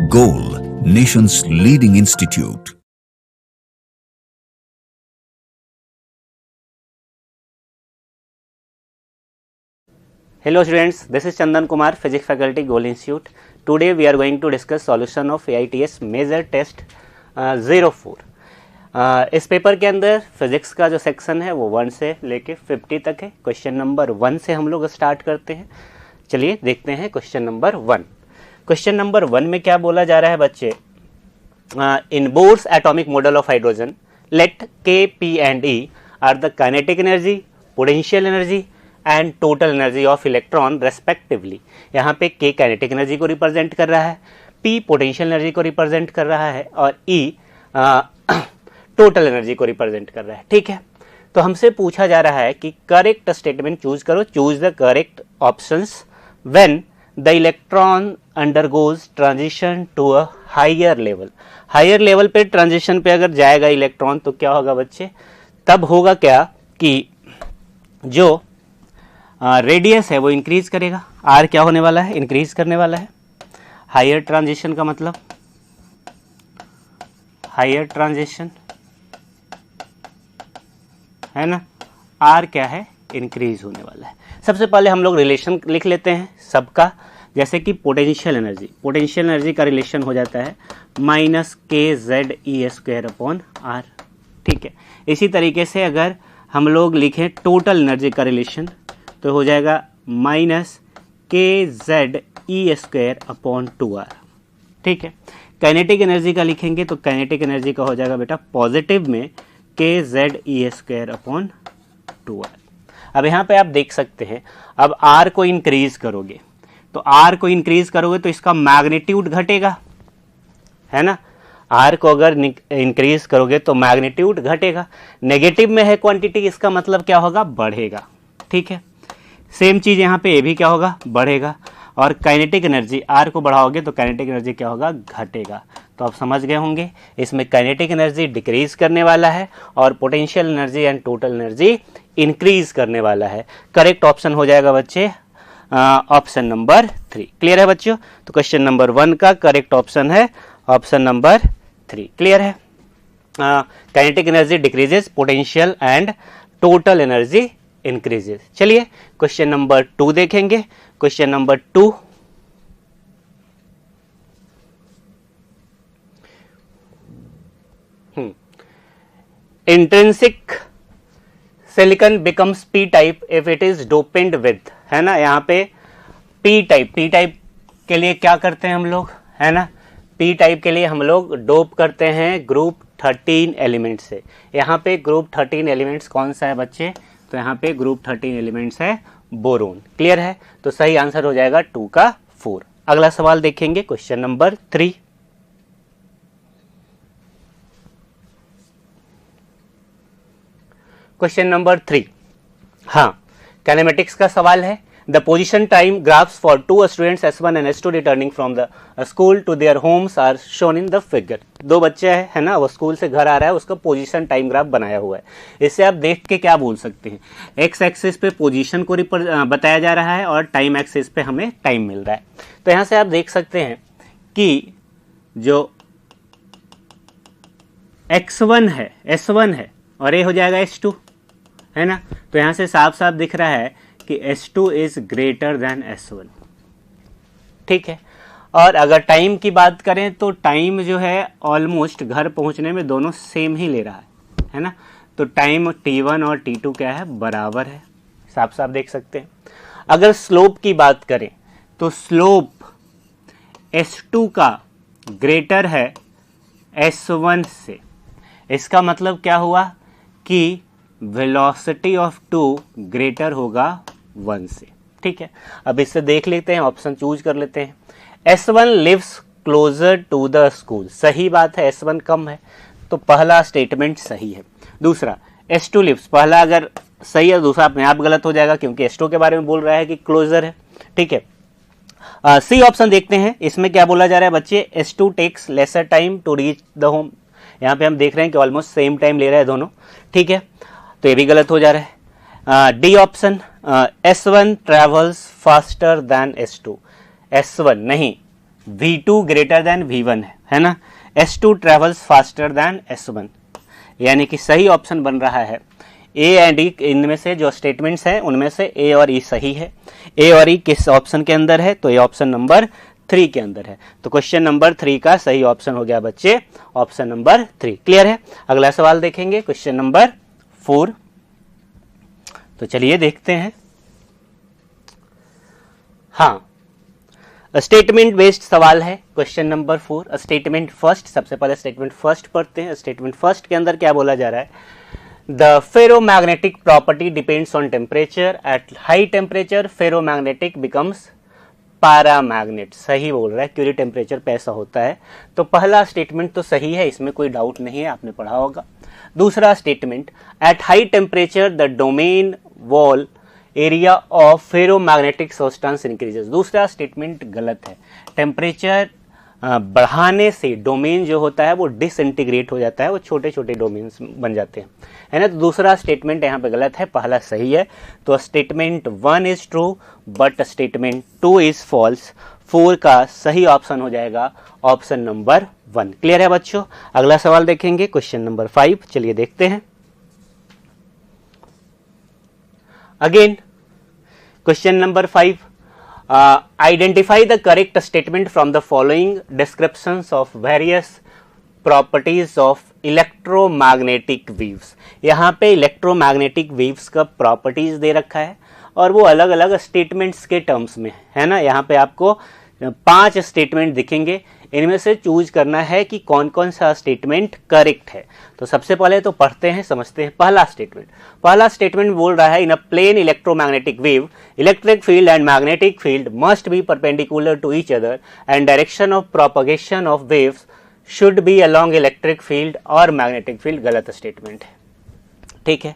Goal, nation's leading institute. Hello students, this is Chandan Kumar, Physics Faculty, Goal Institute. Today we are going to discuss solution of AITS Major Test 04. इस paper के अंदर physics का जो section है वो 1 से लेके 50 तक है. क्वेश्चन नंबर 1 से हम लोग स्टार्ट करते हैं. चलिए देखते हैं क्वेश्चन नंबर 1. क्वेश्चन नंबर 1 में क्या बोला जा रहा है बच्चे? In Bohr's atomic model of hydrogen let K, P and E are the kinetic energy, potential energy and total energy of electron respectively. यहाँ पे के काइनेटिक एनर्जी को रिप्रेजेंट कर रहा है, पी पोटेंशियल एनर्जी को रिप्रेजेंट कर रहा है और ई टोटल एनर्जी को रिप्रेजेंट कर रहा है. ठीक है, तो हमसे पूछा जा रहा है कि करेक्ट स्टेटमेंट चूज करो. Choose the correct options when the electron undergoes transition to a higher level. Higher level पे ट्रांजिशन पे अगर जाएगा इलेक्ट्रॉन तो क्या होगा बच्चे? तब होगा क्या कि जो रेडियस है वो इंक्रीज करेगा. आर क्या होने वाला है? इंक्रीज करने वाला है. हायर ट्रांजिशन का मतलब हायर ट्रांजिशन है ना, आर क्या है? इंक्रीज होने वाला है. सबसे पहले हम लोग रिलेशन लिख लेते हैं सबका, जैसे कि पोटेंशियल एनर्जी का रिलेशन हो जाता है माइनस के Z e square upon r. ठीक है, इसी तरीके से अगर हम लोग लिखें टोटल एनर्जी का रिलेशन तो हो जाएगा माइनस के Z e square upon 2r. ठीक है, काइनेटिक एनर्जी का लिखेंगे तो काइनेटिक एनर्जी का हो जाएगा बेटा पॉजिटिव में के Z e square upon 2r. अब यहाँ पे आप देख सकते हैं, अब r को इंक्रीज करोगे तो इसका मैग्नीट्यूड घटेगा, है ना. r को अगर इंक्रीज करोगे तो मैग्नीट्यूड घटेगा. नेगेटिव में है क्वांटिटी, इसका मतलब क्या होगा? बढ़ेगा. ठीक है, सेम चीज यहाँ पे ये भी क्या होगा? बढ़ेगा. और काइनेटिक एनर्जी r को बढ़ाओगे तो काइनेटिक एनर्जी क्या होगा? घटेगा. तो आप समझ गए होंगे, इसमें काइनेटिक एनर्जी डिक्रीज करने वाला है और potential energy and total energy increase करने वाला है. करेक्ट ऑप्शन हो जाएगा बच्चे ऑप्शन नंबर 3. क्लियर है बच्चों? तो क्वेश्चन नंबर 1 का करेक्ट ऑप्शन है ऑप्शन नंबर 3. क्लियर है? Kinetic energy decreases, potential and total energy increases. चलिए क्वेश्चन नंबर 2 देखेंगे. Question number 2, intrinsic silicon becomes P type if it is doped with, है ना. यहाँ पे पी टाइप के लिए क्या करते हैं हम लोग, है ना. पी टाइप के लिए हम लोग डोप करते हैं ग्रुप 13 एलिमेंट से. यहाँ पे ग्रुप 13 एलिमेंट्स कौन सा है बच्चे? तो यहाँ पे ग्रुप 13 एलिमेंट्स है बोरोन. क्लियर है? तो सही आंसर हो जाएगा 2 का 4. अगला सवाल देखेंगे क्वेश्चन नंबर 3. क्वेश्चन नंबर 3, हाँ, काइनेमेटिक्स का सवाल है. The position time graphs for 2 students S1 and S2 returning from the school to their homes are shown in the figure. 2 बच्चे है ना, वो स्कूल से घर आ रहा है, उसका पोजीशन टाइम ग्राफ बनाया हुआ है. इससे आप देख के क्या बोल सकते हैं? एक्स एक्सिस पे पोजीशन को बताया जा रहा है और टाइम एक्सिस पे हमें टाइम मिल रहा है. तो यहाँ से आप देख सकते हैं कि जो x1 है S1 है और ये हो जाएगा S2, है ना. तो यहाँ से साफ साफ दिख रहा है कि S2 is greater than S1. ठीक है, और अगर टाइम की बात करें तो टाइम जो है ऑलमोस्ट घर पहुंचने में दोनों सेम ही ले रहा है ना. तो टाइम T1 और T2 क्या है? बराबर है. साफ साफ देख सकते हैं. अगर स्लोप की बात करें तो स्लोप S2 का ग्रेटर है S1 से. इसका मतलब क्या हुआ कि वेलोसिटी ऑफ 2 ग्रेटर होगा 1 से. ठीक है, अब इससे देख लेते हैं, ऑप्शन चूज कर लेते हैं. S1 lives closer to the school. सही बात है, S1 कम है, तो पहला स्टेटमेंट सही है. दूसरा S2 लिव्स, पहला अगर सही है दूसरा अपने आप गलत हो जाएगा क्योंकि S2 के बारे में बोल रहा है कि क्लोजर है. ठीक है, सी ऑप्शन देखते हैं. इसमें क्या बोला जा रहा है बच्चे? S2 takes lesser time to reach the home. यहाँ पे हम देख रहे हैं कि ऑलमोस्ट सेम टाइम ले रहा है दोनों. ठीक है, तो ये भी गलत हो जा रहा है. D option, S1 travels faster than S2. S1 नहीं, V2 ग्रेटर देन V1 है ना, S2 travels faster than S1, यानी कि सही ऑप्शन बन रहा है ए एंड ई। इनमें से जो स्टेटमेंट्स हैं उनमें से ए और ई सही है। ए और ई किस ऑप्शन के अंदर है, तो ये ऑप्शन नंबर 3 के अंदर है। तो क्वेश्चन नंबर 3 का सही ऑप्शन हो गया बच्चे ऑप्शन नंबर 3। क्लियर है। अगला सवाल देखेंगे क्वेश्चन नंबर 4। तो चलिए देखते हैं। हाँ, स्टेटमेंट बेस्ड सवाल है क्वेश्चन नंबर 4। स्टेटमेंट फर्स्ट, सबसे पहले स्टेटमेंट फर्स्ट पढ़ते हैं। स्टेटमेंट फर्स्ट के अंदर क्या बोला जा रहा है, the ferromagnetic property depends on temperature, at high temperature ferromagnetic becomes paramagnet. सही बोल रहा है, क्योंकि टेम्परेचर पे ऐसा होता है। तो पहला स्टेटमेंट तो सही है, इसमें कोई डाउट नहीं है, आपने पढ़ा होगा। दूसरा statement, at high temperature the domain wall area of ferromagnetic substance increases. दूसरा स्टेटमेंट गलत है। टेम्परेचर बढ़ाने से डोमेन जो होता है वो डिसइंटीग्रेट हो जाता है, वो छोटे छोटे डोमेन्स बन जाते हैं, है ना। तो दूसरा स्टेटमेंट यहाँ पे गलत है, पहला सही है। तो statement 1 is true but statement 2 is false. 4 का सही ऑप्शन हो जाएगा ऑप्शन नंबर 1। क्लियर है बच्चों। अगला सवाल देखेंगे क्वेश्चन नंबर 5। चलिए देखते हैं। Again question number 5, identify the correct statement from the following descriptions of various properties of electromagnetic waves। यहाँ पे electromagnetic waves का properties दे रखा है और वो अलग अलग statements के terms में है ना। यहाँ पे आपको 5 स्टेटमेंट दिखेंगे, इनमें से चूज करना है कि कौन कौन सा स्टेटमेंट करेक्ट है। तो सबसे पहले तो पढ़ते हैं, समझते हैं पहला स्टेटमेंट। पहला स्टेटमेंट बोल रहा है, in a plane electromagnetic wave electric field and magnetic field must be perpendicular to each other and direction of propagation of waves should be along electric field और मैग्नेटिक फील्ड। गलत statement है, ठीक है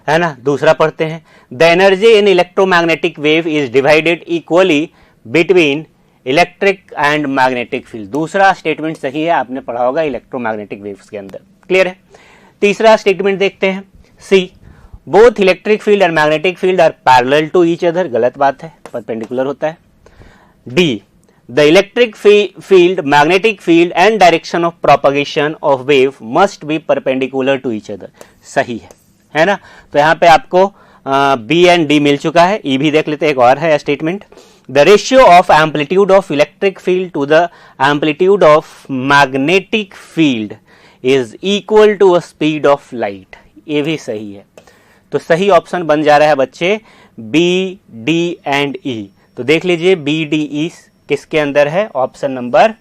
ना। दूसरा पढ़ते हैं, the energy in electromagnetic wave is divided equally between electric and magnetic field. दूसरा स्टेटमेंट सही है, आपने पढ़ा होगा इलेक्ट्रोमैग्नेटिक वेव्स के अंदर। क्लियर है। तीसरा स्टेटमेंट देखते हैं, C, both electric field and magnetic field are parallel to each other. गलत बात है, परपेंडिकुलर होता है। D, the electric field, magnetic field and direction of propagation of wave must be perpendicular to each other. सही है ना। तो यहाँ पे आपको बी एंड डी मिल चुका है। ई भी देख लेते हैं, एक और है statement, the ratio of amplitude of electric field to the amplitude of magnetic field is equal to a speed of light। ये भी सही है। तो सही ऑप्शन बन जा रहा है बच्चे बी, डी एंड ई। तो देख लीजिए बी, डी, ई किसके अंदर है, ऑप्शन नंबर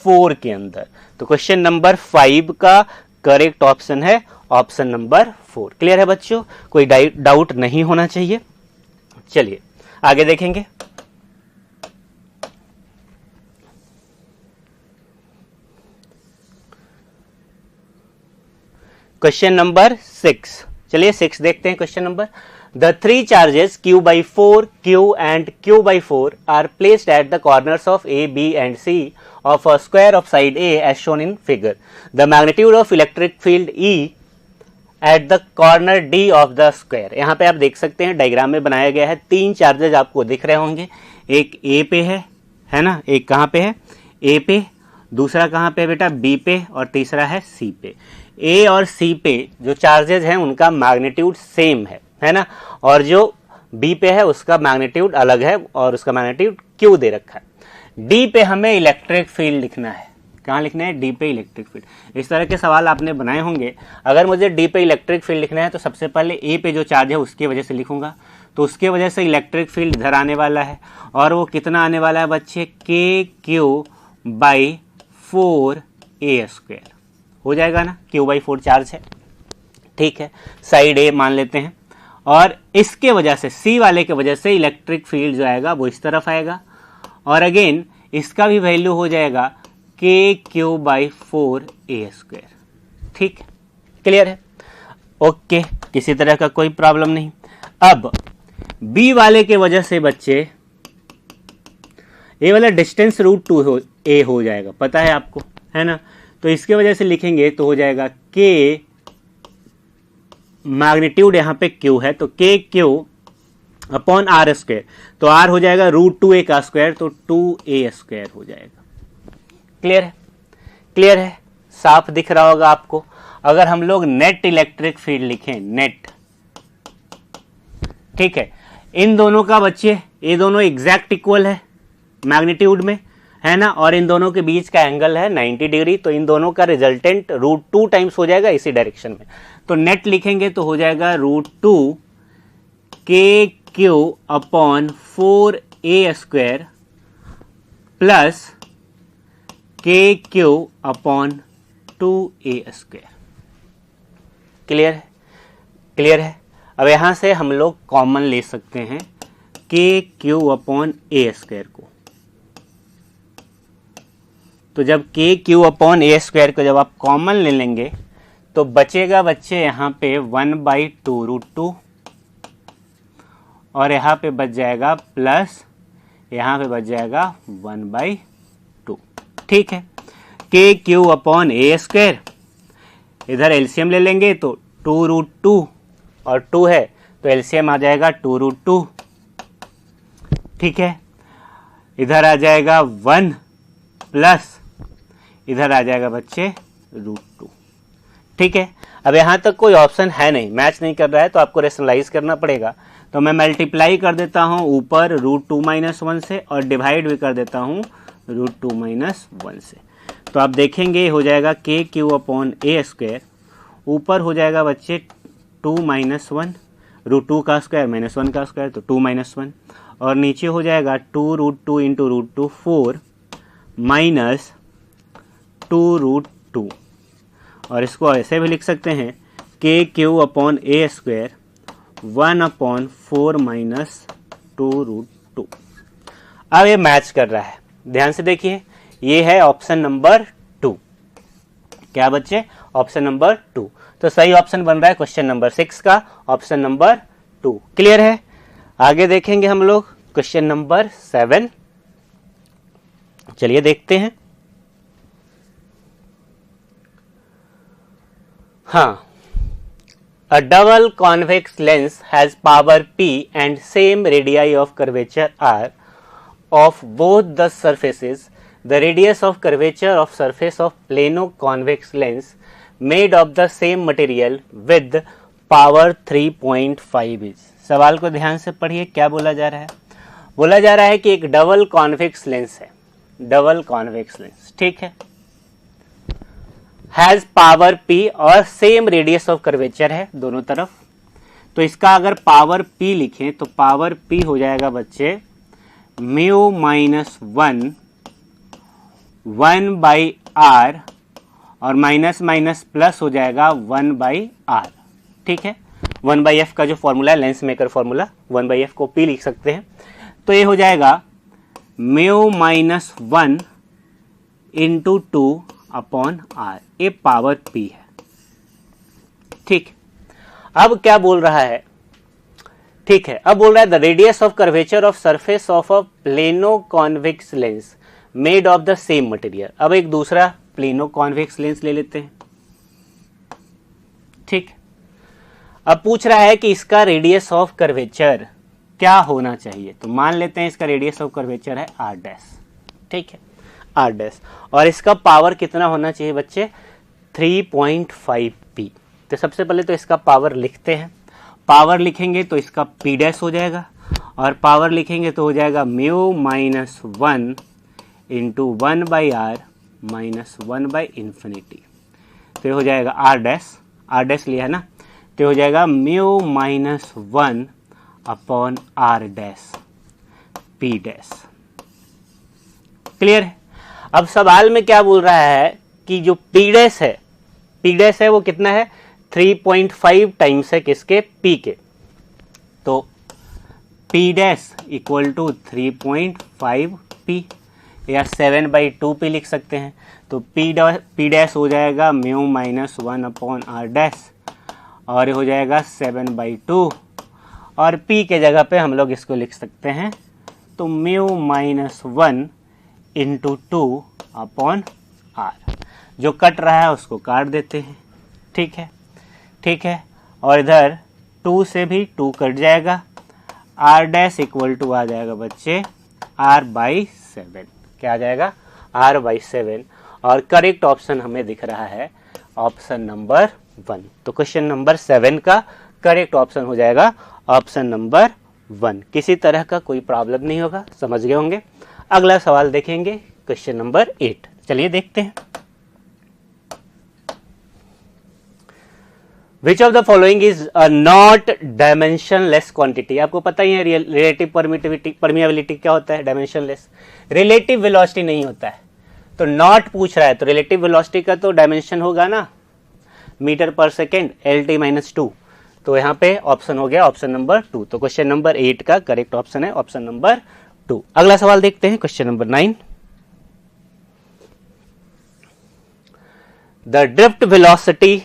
4 के अंदर। तो क्वेश्चन नंबर 5 का करेक्ट ऑप्शन है ऑप्शन नंबर 4। क्लियर है बच्चों, कोई डाउट नहीं होना चाहिए। चलिए आगे देखेंगे। Question number 6। चलिए 6 देखते हैं। Question number, the 3 charges Q/4, Q and Q/4 are placed at the corners of A, B and C of a square of side A as shown in figure. The magnitude of electric field E at the corner D of the square। यहाँ पे आप देख सकते हैं diagram में बनाया गया है। 3 चार्जेस आपको दिख रहे होंगे, एक A पे है ना, एक कहाँ पे है A पे, दूसरा कहाँ पे बेटा B पे, और तीसरा है C पे। A और C पे जो चार्जेस हैं उनका मैग्नीट्यूड सेम है ना, और जो B पे है उसका मैग्नीट्यूड अलग है और उसका मैग्नीट्यूड Q दे रखा है। D पे हमें इलेक्ट्रिक फील्ड लिखना है। कहाँ लिखना है, D पे इलेक्ट्रिक फील्ड। इस तरह के सवाल आपने बनाए होंगे। अगर मुझे D पे इलेक्ट्रिक फील्ड लिखना है तो सबसे पहले A पे जो चार्ज है उसकी वजह से लिखूंगा, तो उसके वजह से इलेक्ट्रिक फील्ड इधर आने वाला है, और वो कितना आने वाला है बच्चे, KQ/4A² हो जाएगा ना। Q/4 चार्ज है, ठीक है, साइड A मान लेते हैं, और इसके वजह से C वाले के वजह से इलेक्ट्रिक फील्ड जो आएगा वो इस तरफ आएगा, और अगेन इसका भी वैल्यू हो जाएगा KQ/4A²। ठीक, क्लियर है, ओके, किसी तरह का कोई प्रॉब्लम नहीं। अब B वाले के वजह से बच्चे ये वाला डिस्टेंस √2A हो जाएगा, पता है आपको, है ना। तो इसके वजह से लिखेंगे तो हो जाएगा K, मैग्नीट्यूड यहाँ पे Q है तो KQ/R², तो R हो जाएगा √2A² तो 2A² हो जाएगा। क्लियर है? क्लियर है, साफ दिख रहा होगा आपको। अगर हम लोग नेट इलेक्ट्रिक फील्ड लिखें, नेट, ठीक है, इन दोनों का बच्चे ये दोनों एग्जैक्ट इक्वल है मैग्नीट्यूड में, है ना, और इन दोनों के बीच का एंगल है 90 डिग्री, तो इन दोनों का रिजल्टेंट √2 टाइम्स हो जाएगा इसी डायरेक्शन में। तो नेट लिखेंगे तो हो जाएगा √2 KQ upon 4A² plus KQ upon 2A²। Clear है? क्लियर है। अब यहां से हम लोग कॉमन ले सकते हैं KQ अपॉन A² को। तो जब KQ अपॉन A² को जब आप कॉमन ले लेंगे तो बचेगा बच्चे यहाँ पे 1/2 √2 और यहाँ पे बच जाएगा प्लस यहाँ पे बच जाएगा 1/2। ठीक है, KQ अपॉन A², इधर एलसीएम ले लेंगे तो 2 √2 और 2 है तो एलसीएम आ जाएगा 2 √2। ठीक है, इधर आ जाएगा 1 प्लस इधर आ जाएगा बच्चे √2। ठीक है, अब यहाँ तक कोई ऑप्शन है नहीं, मैच नहीं कर रहा है तो आपको रेशनलाइज करना पड़ेगा। तो मैं मल्टीप्लाई कर देता हूँ ऊपर √2 - 1 से और डिवाइड भी कर देता हूँ √2 - 1 से। तो आप देखेंगे हो जाएगा KQ अपॉन A², ऊपर हो जाएगा बच्चे 2 - 1 √2 का स्क्वायर -1 का स्क्वायर तो 2 - 1 और नीचे हो जाएगा 2 √2 इंटू √2 4 माइनस 2 √2 और इसको ऐसे भी लिख सकते हैं KQ अपॉन A² 1/4 माइनस 2 √2। अब ये मैच कर रहा है, ध्यान से देखिए, ये है ऑप्शन नंबर 2। क्या बच्चे? Option number 2। तो सही ऑप्शन बन रहा है क्वेश्चन नंबर 6 का, ऑप्शन नंबर 2। क्लियर है? आगे देखेंगे हम लोग क्वेश्चन नंबर 7। चलिए देखते हैं। हाँ, a double convex lens has power P and same radii of curvature R of both the surfaces. The radius of curvature of surface of plano convex lens made of the same material with power 3.5 is. सवाल को ध्यान से पढ़िए, क्या बोला जा रहा है? बोला जा रहा है कि एक डबल कॉन्वेक्स लेंस है, डबल कॉन्वेक्स लेंस, ठीक है, हैज पावर P और सेम रेडियस ऑफ कर्वेचर है दोनों तरफ। तो इसका अगर पावर P लिखें तो पावर P हो जाएगा बच्चे म्यू माइनस 1/r और माइनस माइनस प्लस हो जाएगा 1/r। ठीक है, 1/f का जो फॉर्मूला है, लेंस मेकर फॉर्मूला, 1/f को P लिख सकते हैं। तो ये हो जाएगा mu minus 1 into 2 upon r, ये पावर P है। ठीक, अब क्या बोल रहा है? ठीक है, अब बोल रहा है the radius of curvature of surface of a plano convex lens made of the same material. अब एक दूसरा प्लेनो कॉन्वेक्स लेंस ले लेते हैं। ठीक, अब पूछ रहा है कि इसका रेडियस ऑफ कर्वेचर क्या होना चाहिए। तो मान लेते हैं इसका रेडियस ऑफ कर्वेचर है r'। ठीक है, r', और इसका पावर कितना होना चाहिए बच्चे? 3.5p। तो सबसे पहले तो इसका पावर लिखते हैं। पावर लिखेंगे तो इसका p' हो जाएगा और पावर लिखेंगे तो हो जाएगा mu minus 1 into 1/r minus 1/∞। तो हो जाएगा r' लिया है ना, तो हो जाएगा mu minus 1 upon r' p'। Clear है? अब सवाल में क्या बोल रहा है कि जो P' है वो कितना है? 3.5 टाइम्स है किसके? P के। तो P' इक्वल टू 3.5p या 7/2p लिख सकते हैं। तो P' हो जाएगा म्यू माइनस 1 अपॉन r' और हो जाएगा 7/2 और P के जगह पे हम लोग इसको लिख सकते हैं तो mu minus 1 into 2 upon r। जो कट रहा है उसको काट देते हैं। ठीक है, ठीक है, और इधर 2 से भी 2 कट जाएगा, r' इक्वल टू आ जाएगा बच्चे r/7। क्या आ जाएगा? r/7 और करेक्ट ऑप्शन हमें दिख रहा है ऑप्शन नंबर 1। तो क्वेश्चन नंबर 7 का करेक्ट ऑप्शन हो जाएगा ऑप्शन नंबर 1। किसी तरह का कोई प्रॉब्लम नहीं होगा, समझ गए होंगे। अगला सवाल देखेंगे क्वेश्चन नंबर 8। चलिए देखते हैं। Which of the following is a not dimensionless quantity? आपको पता ही है रिलेटिव परमिएबिलिटी क्या होता है, डायमेंशनलेस। रिलेटिव वेलोसिटी नहीं होता है, तो नॉट पूछ रहा है तो रिलेटिव वेलोसिटी का तो डायमेंशन होगा ना, मीटर पर सेकेंड LT-2। तो यहाँ पे ऑप्शन हो गया ऑप्शन नंबर 2। तो क्वेश्चन नंबर 8 का करेक्ट ऑप्शन है ऑप्शन नंबर 2। अगला सवाल देखते हैं question number 9। The drift velocity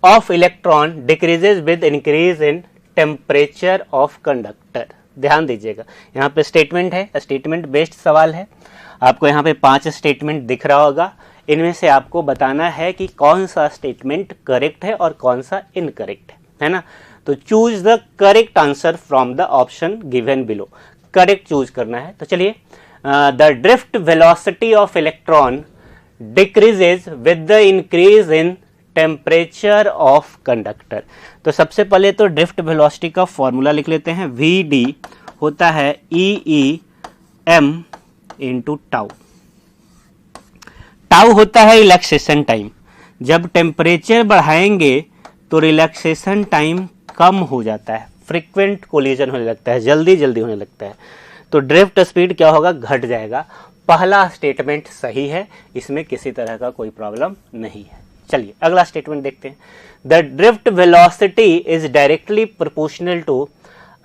of electron decreases with increase in temperature of conductor। ध्यान दीजिएगा, यहाँ पे स्टेटमेंट है, स्टेटमेंट बेस्ड सवाल है। आपको यहाँ पे 5 स्टेटमेंट दिख रहा होगा, इनमें से आपको बताना है कि कौन सा स्टेटमेंट करेक्ट है और कौन सा इनकरेक्ट है ना। तो choose the correct answer from the option given below, correct choose करना है। तो चलिए, the drift velocity of electron decreases with the increase in temperature of conductor. तो सबसे पहले तो ड्रिफ्ट वेलोसिटी का फॉर्मूला लिख लेते हैं। VD होता है EEM इंटू टाउ। टाउ होता है रिलैक्सेशन टाइम। जब टेम्परेचर बढ़ाएंगे तो रिलैक्सेशन टाइम कम हो जाता है, फ्रीक्वेंट कोलिजन होने लगता है, जल्दी जल्दी होने लगता है, तो ड्रिफ्ट स्पीड क्या होगा, घट जाएगा। पहला स्टेटमेंट सही है, इसमें किसी तरह का कोई प्रॉब्लम नहीं है। चलिए अगला स्टेटमेंट देखते हैं। The drift velocity is directly proportional to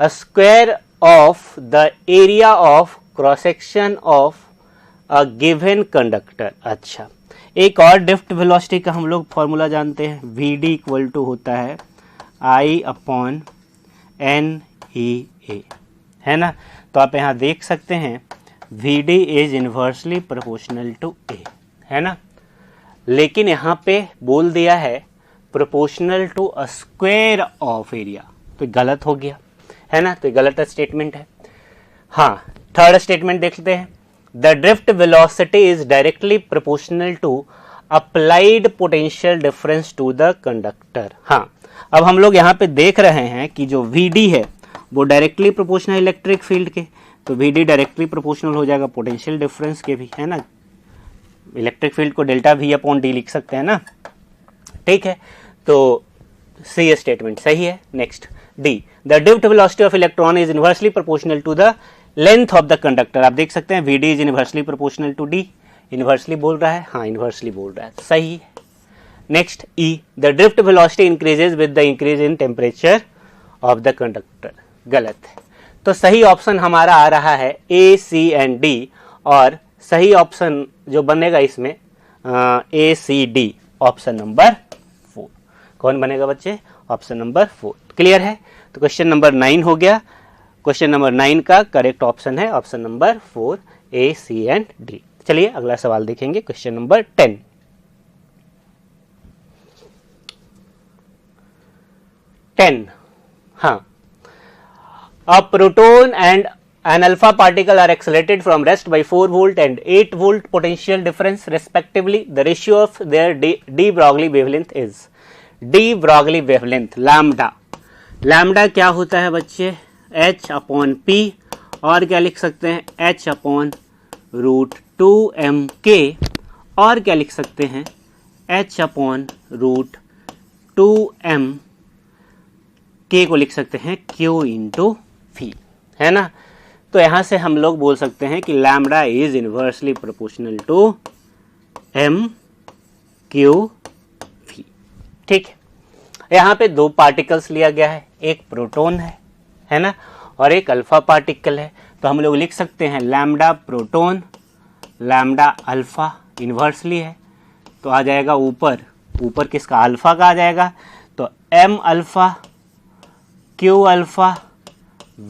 a square of the area of cross section of a given conductor. अच्छा, एक और ड्रिफ्ट वेलोसिटी का हम लोग फॉर्मूला जानते हैं। VD इक्वल टू होता है I/NEA, है ना। तो आप यहाँ देख सकते हैं VD is inversely proportional to A, है ना। लेकिन यहाँ पे बोल दिया है proportional to a square of area, तो गलत हो गया, है ना। तो गलत स्टेटमेंट है। हाँ, थर्ड स्टेटमेंट देख लेते हैं। The drift velocity is directly proportional to applied potential difference to the conductor. हाँ, अब हम लोग यहाँ पे देख रहे हैं कि जो VD है वो डायरेक्टली प्रोपोर्शनल इलेक्ट्रिक फील्ड के, तो VD डायरेक्टली प्रोपोर्शनल हो जाएगा पोटेंशियल डिफरेंस के भी, है ना। इलेक्ट्रिक फील्ड को ΔV/D लिख सकते हैं ना, ठीक है। तो सी स्टेटमेंट सही है। Next D, the drift velocity of electron is inversely proportional to the length of the conductor. आप देख सकते हैं VD is inversely proportional to D। Inversely बोल रहा है, हाँ इनवर्सली बोल रहा है, सही है। Next E, the drift velocity increases with the increase in temperature of the conductor. गलत है। तो सही ऑप्शन हमारा आ रहा है A, C एंड D, और सही ऑप्शन जो बनेगा इसमें ACD, ऑप्शन नंबर 4। कौन बनेगा बच्चे, ऑप्शन नंबर 4। क्लियर है। तो क्वेश्चन नंबर 9 हो गया। क्वेश्चन नंबर 9 का करेक्ट ऑप्शन है option number 4, A, C and D। चलिए अगला सवाल देखेंगे क्वेश्चन नंबर 10। हाँ, a proton and an alpha particle are accelerated from rest by 4 volt and 8 volt potential difference respectively. The ratio of their de Broglie wavelength is de Broglie wavelength lambda। Lambda क्या होता है बच्चे, H/P, और क्या लिख सकते हैं H/√2mk, और क्या लिख सकते हैं H/√2m, K को लिख सकते हैं Q/V, है ना। तो यहां से हम लोग बोल सकते हैं कि lambda is inversely proportional to MQV। ठीक है, यहाँ पे 2 पार्टिकल्स लिया गया है, एक प्रोटॉन है ना, और एक अल्फा पार्टिकल है। तो हम लोग लिख सकते हैं lambda proton lambda alpha, inversely है तो आ जाएगा ऊपर किसका, अल्फा का आ जाएगा। तो M alpha Q alpha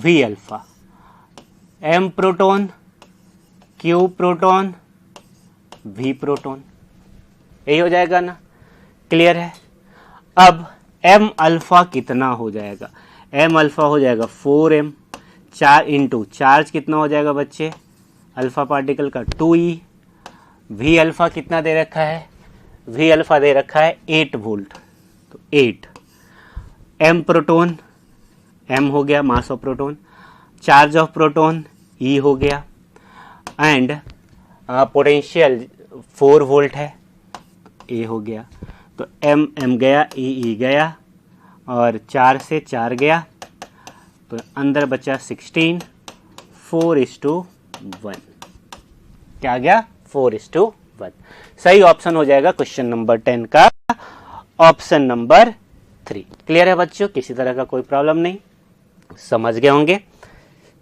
V alpha, M proton Q proton V proton, यही हो जाएगा ना। क्लियर है। अब M अल्फा कितना हो जाएगा, M अल्फा हो जाएगा 4m, 4 इंटू चार्ज कितना हो जाएगा बच्चे, अल्फा पार्टिकल का 2e, वी अल्फा कितना दे रखा है, वी अल्फा दे रखा है 8 वोल्ट, तो 8। एम प्रोटोन, एम हो गया mass of proton, charge of proton E हो गया, एंड पोटेंशियल 4 वोल्ट है, ए हो गया। तो एम एम गया, ई गया, और 4 से 4 गया, तो अंदर बचा 16, 4:1। क्या आ गया, 4:1। सही ऑप्शन हो जाएगा क्वेश्चन नंबर 10 का ऑप्शन नंबर 3। क्लियर है बच्चों, किसी तरह का कोई प्रॉब्लम नहीं, समझ गए होंगे।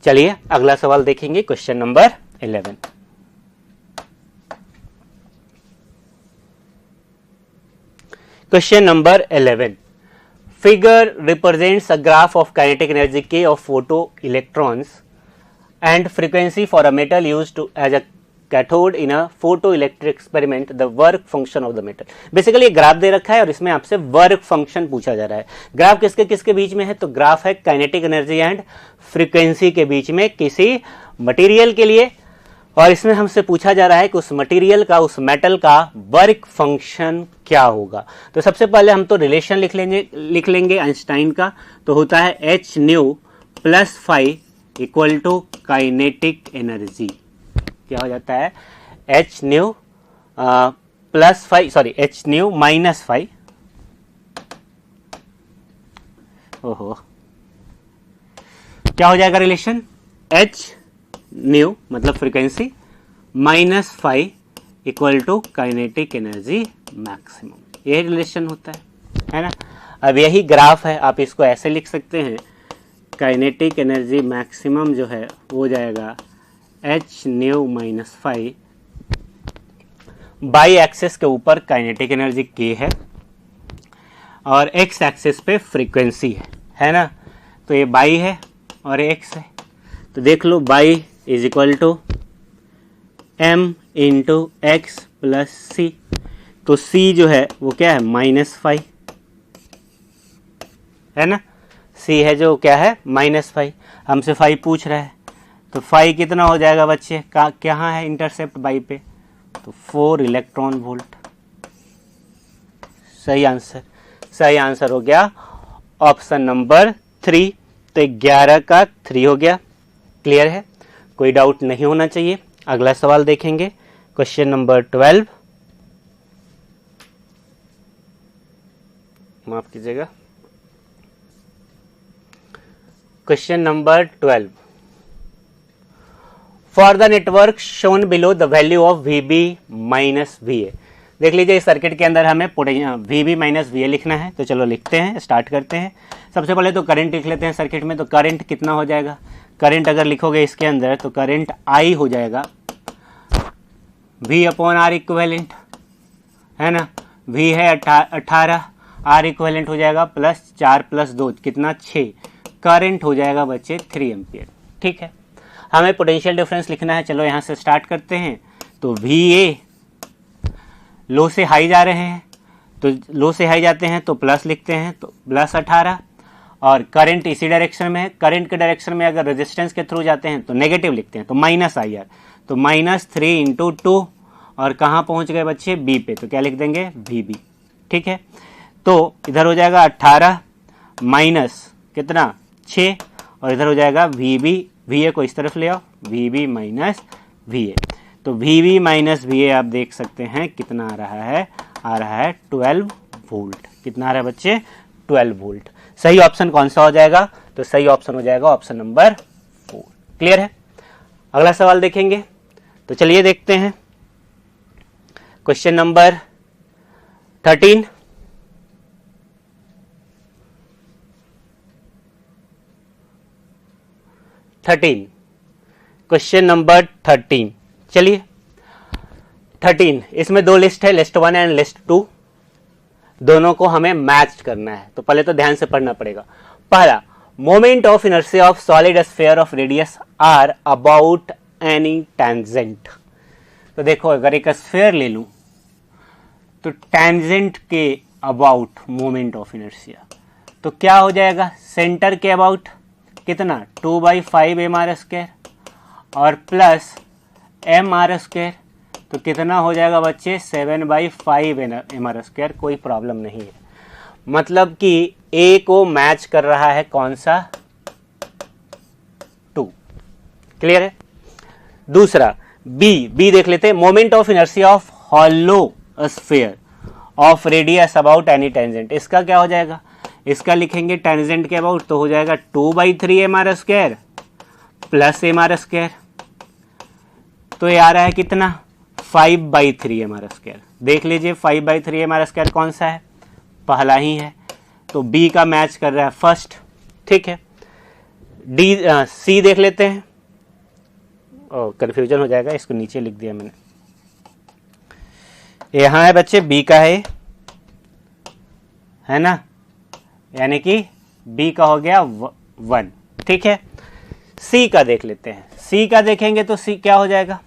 चलिए अगला सवाल देखेंगे, question number 11। Question number 11, figure represents a graph of kinetic energy K of photoelectrons and frequency for a metal used to as a cathode in a photoelectric experiment, the work function of the metal। Basically ये graph दे रखा है और इसमें आपसे work function पूछा जा रहा है। ग्राफ किसके किसके बीच में है, तो ग्राफ है काइनेटिक एनर्जी एंड फ्रीक्वेंसी के बीच में किसी मटेरियल के लिए, और इसमें हमसे पूछा जा रहा है कि उस मटेरियल का, उस मेटल का वर्क फंक्शन क्या होगा। तो सबसे पहले हम तो रिलेशन लिख लेंगे आइंस्टाइन का। तो होता है h nu plus phi equal to kinetic energy. क्या हो जाता है, h nu plus five, sorry h nu minus five, ओहो क्या हो जाएगा रिलेशन, एच न्यू मतलब frequency minus five equal to kinetic energy maximum. ये रिलेशन होता है ना। अब यही ग्राफ है, आप इसको ऐसे लिख सकते हैं, काइनेटिक एनर्जी मैक्सिमम जो है वो जाएगा H nu minus five, by axis के ऊपर काइनेटिक एनर्जी के है और एक्स एक्सिस पे फ्रीक्वेंसी है ना। तो ये बाई है और एक्स है, तो देख लो Y is equal to M into X plus C. तो सी जो है वो क्या है, माइनस 5 है ना, सी है जो क्या है -5, हमसे 5 पूछ रहा है, तो 5 कितना हो जाएगा बच्चे, कहाँ है इंटरसेप्ट बाई पे, तो 4 इलेक्ट्रॉन वोल्ट। सही आंसर हो गया ऑप्शन नंबर 3। तो 11 का 3 हो गया। क्लियर है, कोई डाउट नहीं होना चाहिए। अगला सवाल देखेंगे, क्वेश्चन नंबर 12, माफ कीजिएगा, question number 12, for the network shown below the value of VB minus VA। देख लीजिए इस सर्किट के अंदर हमें VB माइनस VA लिखना है, तो चलो लिखते हैं, स्टार्ट करते हैं। सबसे पहले तो करंट लिख लेते हैं सर्किट में। तो करंट कितना हो जाएगा, करंट अगर लिखोगे इसके अंदर तो करंट I हो जाएगा V/R इक्विवेलेंट, है ना। V है 18, R इक्विवेलेंट हो जाएगा +4 + 2 कितना 6, करंट हो जाएगा बच्चे 3 एम्पियर। ठीक है, हमें पोटेंशियल डिफरेंस लिखना है। चलो यहाँ से स्टार्ट करते हैं। तो VA लो से हाई जा रहे हैं, तो लो से हाई जाते हैं तो प्लस लिखते हैं, तो +18, और करंट इसी डायरेक्शन में है। करंट के डायरेक्शन में अगर रेजिस्टेंस के थ्रू जाते हैं तो नेगेटिव लिखते हैं, तो -IR, तो -3 × 2, और कहाँ पहुँच गए बच्चे, B पे, तो क्या लिख देंगे VB। ठीक है, तो इधर हो जाएगा 18 माइनस कितना 6, और इधर हो जाएगा VA को इस तरफ ले आओ, VB माइनस VA। तो VB माइनस VA आप देख सकते हैं कितना आ रहा है 12 वोल्ट। कितना आ रहा है बच्चे, 12 वोल्ट। सही ऑप्शन कौन सा हो जाएगा, तो सही ऑप्शन हो जाएगा ऑप्शन नंबर 4। क्लियर है, अगला सवाल देखेंगे। तो चलिए देखते हैं क्वेश्चन नंबर 13। क्वेश्चन नंबर 13, चलिए 13, इसमें 2 लिस्ट है, लिस्ट 1 एंड लिस्ट 2। दोनों को हमें मैच करना है, तो पहले तो ध्यान से पढ़ना पड़ेगा। पहला, moment of inertia of solid sphere of radius r about any tangent. तो देखो अगर एक स्फीयर ले लूं तो टेंजेंट के अबाउट मोमेंट ऑफ इनर्शिया, तो क्या हो जाएगा, सेंटर के अबाउट कितना 2/5 mr² और प्लस mr², तो कितना हो जाएगा बच्चे 7/5 mr², कोई प्रॉब्लम नहीं है। मतलब कि ए को मैच कर रहा है कौन सा 2, क्लियर है। दूसरा बी देख लेते हैं। Moment of inertia of hollow sphere of radius about any tangent, इसका क्या हो जाएगा, इसका लिखेंगे टेंजेंट के अबाउट, तो हो जाएगा 2/3 mr² प्लस mr², तो ये आ रहा है कितना 5/3 mr²। देख लीजिए 5/3 mr² कौन सा है, पहला ही है, तो बी का मैच कर रहा है फर्स्ट, ठीक है। सी देख लेते हैं, कंफ्यूजन हो जाएगा, इसको नीचे लिख दिया मैंने, यहां है बच्चे बी का है ना, यानी कि बी का हो गया 1, ठीक है। सी का देख लेते हैं, सी का देखेंगे तो सी क्या हो जाएगा,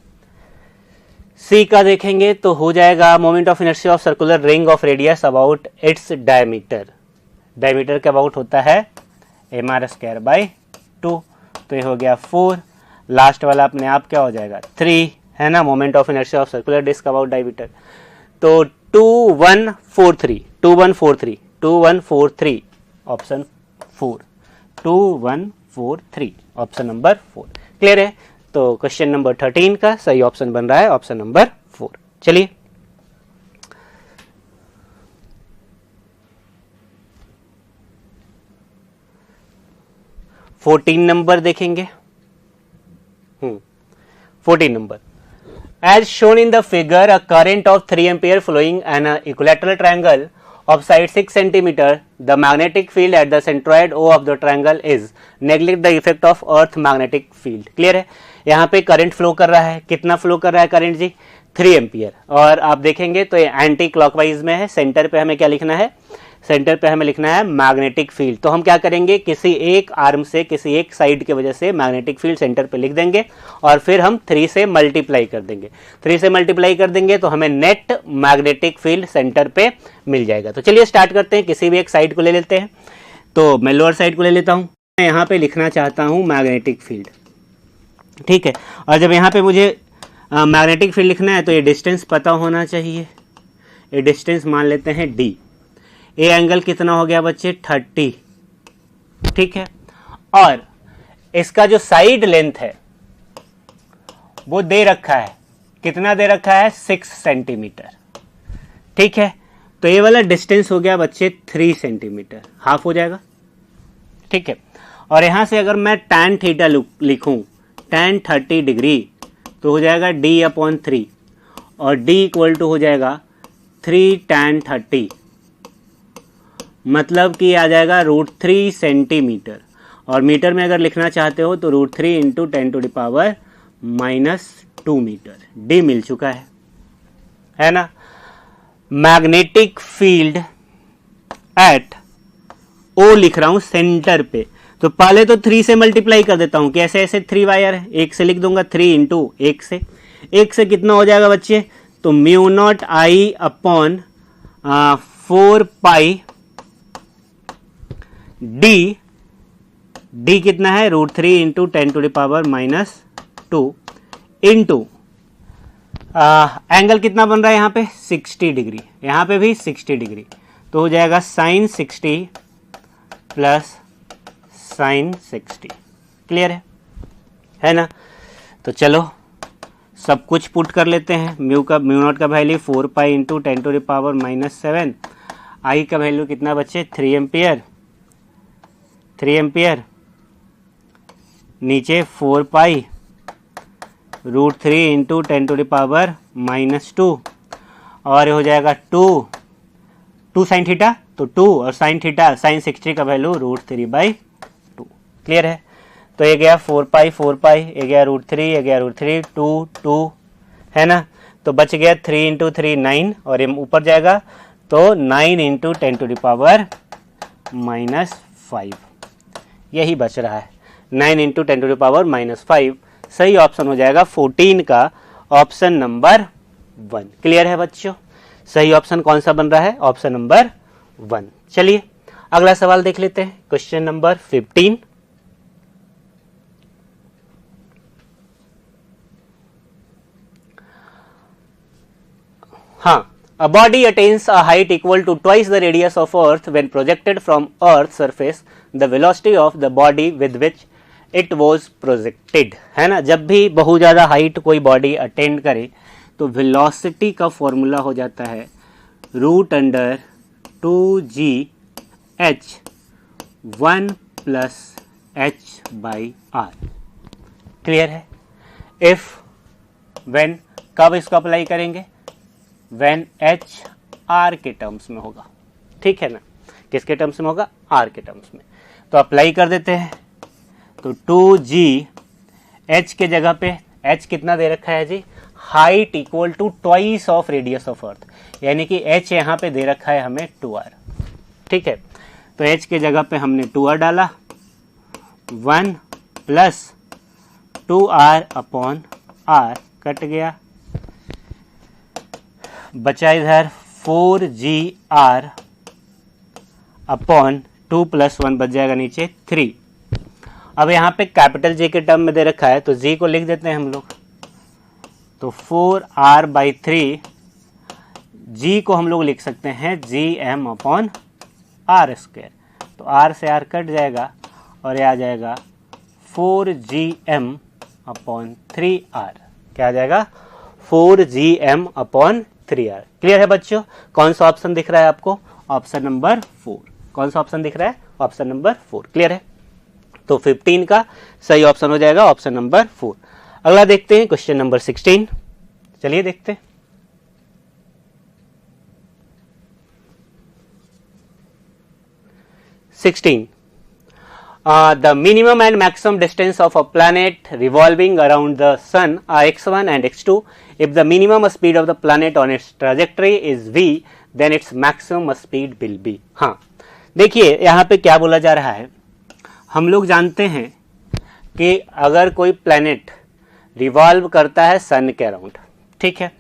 सी का देखेंगे तो हो जाएगा moment of inertia of circular ring of radius about its diameter, diameter के अबाउट होता है mr²/2, तो ये हो गया 4। लास्ट वाला अपने आप क्या हो जाएगा 3, है ना, moment of inertia of circular disc about diameter, तो 2143 ऑप्शन 4, 2143 ऑप्शन नंबर 4, क्लियर है। तो क्वेश्चन नंबर 13 का सही ऑप्शन बन रहा है ऑप्शन नंबर 4। चलिए फोर्टीन नंबर देखेंगे। 14 number, as shown in the figure, a current of 3 ampere flowing in an equilateral triangle of side 6 centimeter, the magnetic field at the centroid O of the triangle is, neglect the effect of earth magnetic field, clear है। यहाँ पे current flow कर रहा है, कितना flow कर रहा है करंट जी 3 एम्पियर, और आप देखेंगे तो ये एंटी क्लॉकवाइज में है। सेंटर पे हमें क्या लिखना है, सेंटर पे हमें लिखना है मैग्नेटिक फील्ड, तो हम क्या करेंगे किसी एक आर्म से किसी एक साइड की वजह से मैग्नेटिक फील्ड सेंटर पे लिख देंगे और फिर हम 3 से मल्टीप्लाई कर देंगे। 3 से मल्टीप्लाई कर देंगे तो हमें नेट मैग्नेटिक फील्ड सेंटर पे मिल जाएगा। तो चलिए स्टार्ट करते हैं, किसी भी एक साइड को ले लेते हैं, तो मैं लोअर साइड को ले लेता हूँ, मैं यहाँ पे लिखना चाहता हूँ मैग्नेटिक फील्ड, ठीक है। और जब यहाँ पे मुझे मैग्नेटिक फील्ड लिखना है तो ये डिस्टेंस पता होना चाहिए, ये डिस्टेंस मान लेते हैं डी। ए एंगल कितना हो गया बच्चे 30, ठीक है। और इसका जो साइड लेंथ है वो दे रखा है, कितना दे रखा है 6 सेंटीमीटर, ठीक है। तो ये वाला डिस्टेंस हो गया बच्चे 3 सेंटीमीटर, हाफ हो जाएगा, ठीक है। और यहां से अगर मैं tan थीटा लिखूं tan 30 डिग्री तो हो जाएगा d/3 और d इक्वल टू हो जाएगा 3 tan 30, मतलब कि आ जाएगा √3 सेंटीमीटर, और मीटर में अगर लिखना चाहते हो तो √3 × 10⁻⁻2 मीटर, डी मिल चुका है ना। मैग्नेटिक फील्ड एट ओ लिख रहा हूं सेंटर पे, तो पहले तो 3 से मल्टीप्लाई कर देता हूं, कैसे ऐसे 3 वायर है, 1 से लिख दूंगा 3 × 1 से, 1 से कितना हो जाएगा बच्चे, तो μ0I/4π डी कितना है √3 × 10⁻⁻2 इंटू एंगल कितना बन रहा है यहाँ पे 60 डिग्री, यहाँ पे भी 60 डिग्री, तो हो जाएगा sin 60 प्लस sin 60, क्लियर है ना। तो चलो सब कुछ पुट कर लेते हैं, μ0 का वैल्यू 4π × 10⁻⁻7, आई का वैल्यू कितना बच्चे 3 एम्पियर, नीचे 4π √3 × 10⁻⁻2 और ये हो जाएगा 2 sin थीटा, तो 2 और sin थीटा sin 60 का वैल्यू √3/2, क्लियर है। तो ये गया 4π, ये गया √3, ये गया √3, 2 है ना, तो बच गया 3 × 3 9 और ये ऊपर जाएगा तो 9 × 10⁻⁻5, यही बच रहा है 9 × 10⁻⁻5, सही ऑप्शन हो जाएगा 14 का ऑप्शन नंबर 1, क्लियर है बच्चों। सही ऑप्शन कौन सा बन रहा है, ऑप्शन नंबर 1। चलिए अगला सवाल देख लेते हैं, क्वेश्चन नंबर 15। हाँ, a body attains a height equal to twice the radius of Earth when projected from Earth's surface. The velocity of the body with which it was projected, है ना। जब भी बहुत ज़्यादा हाइट कोई बॉडी अटेंड करे तो वेलोसिटी का फॉर्मूला हो जाता है √2gh 1 + h/r। क्लियर है। इफ व्हेन, कब इसको अप्लाई करेंगे, व्हेन h r के टर्म्स में होगा, ठीक है ना। किसके टर्म्स में होगा, r के टर्म्स में। तो अप्लाई कर देते हैं। तो 2g h के जगह पे h कितना दे रखा है G, height equal to twice of radius of earth, यानी कि h यहाँ पे दे रखा है हमें 2r, ठीक है। तो h के जगह पे हमने 2r डाला, 1 + 2r/r कट गया, बचा इधर 4gr/2 + 1 बच जाएगा नीचे 3। अब यहाँ पे कैपिटल J के टर्म में दे रखा है तो G को लिख देते हैं हम लोग। तो 4r/3, G को हम लोग लिख सकते हैं gm/r²। तो r से r कट जाएगा और ये आ जाएगा 4gm/3r। क्या आ जाएगा, 4gm/3r। क्लियर है बच्चों। कौन सा ऑप्शन दिख रहा है आपको, ऑप्शन नंबर 4। कौन सा ऑप्शन दिख रहा है, ऑप्शन नंबर 4। क्लियर है। तो 15 का सही ऑप्शन हो जाएगा ऑप्शन नंबर 4। अगला देखते हैं क्वेश्चन नंबर 16। चलिए देखते हैं। The minimum and maximum distance of a planet revolving around the sun are x1 and x2. If the minimum speed of the planet on its trajectory is v, then its maximum speed will be। हाँ, देखिए यहाँ पे क्या बोला जा रहा है। हम लोग जानते हैं कि अगर कोई प्लैनेट रिवॉल्व करता है सन के अराउंड, ठीक है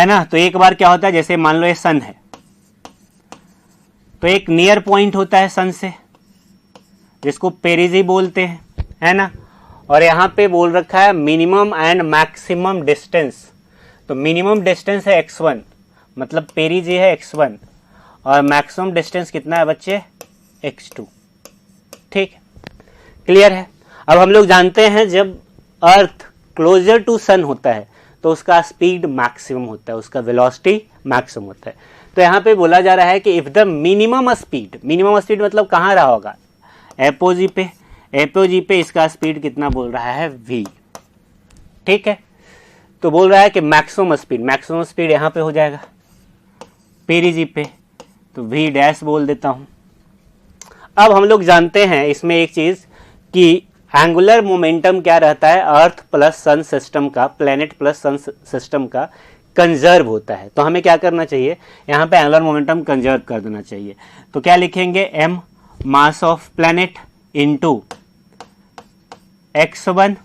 ना। तो एक बार क्या होता है, जैसे मान लो ये सन है, तो एक नियर पॉइंट होता है सन से जिसको पेरिजी बोलते हैं, है ना। और यहाँ पे बोल रखा है मिनिमम एंड मैक्सिमम डिस्टेंस। तो मिनिमम डिस्टेंस है x1, मतलब पेरिजी है x1, और मैक्सिमम डिस्टेंस कितना है बच्चे, x2। ठीक, क्लियर है। अब हम लोग जानते हैं जब अर्थ क्लोजर टू सन होता है तो उसका स्पीड मैक्सिमम होता है, उसका वेलोसिटी मैक्सिमम होता है। तो यहाँ पे बोला जा रहा है कि इफ द मिनिमम स्पीड मतलब कहाँ रहा होगा, एपोजी पे इसका स्पीड कितना बोल रहा है, v। ठीक है, तो बोल रहा है कि मैक्सिमम स्पीड यहाँ पे हो जाएगा पेरिजी पे, तो v डैश बोल देता हूँ। अब हम लोग जानते हैं इसमें एक चीज कि एंगुलर मोमेंटम क्या रहता है, अर्थ प्लस सन सिस्टम का, प्लेनेट प्लस सन सिस्टम का कंजर्व होता है। तो हमें क्या करना चाहिए, यहाँ पे एंगुलर मोमेंटम कंजर्व कर देना चाहिए। तो क्या लिखेंगे, m mass of planet into x1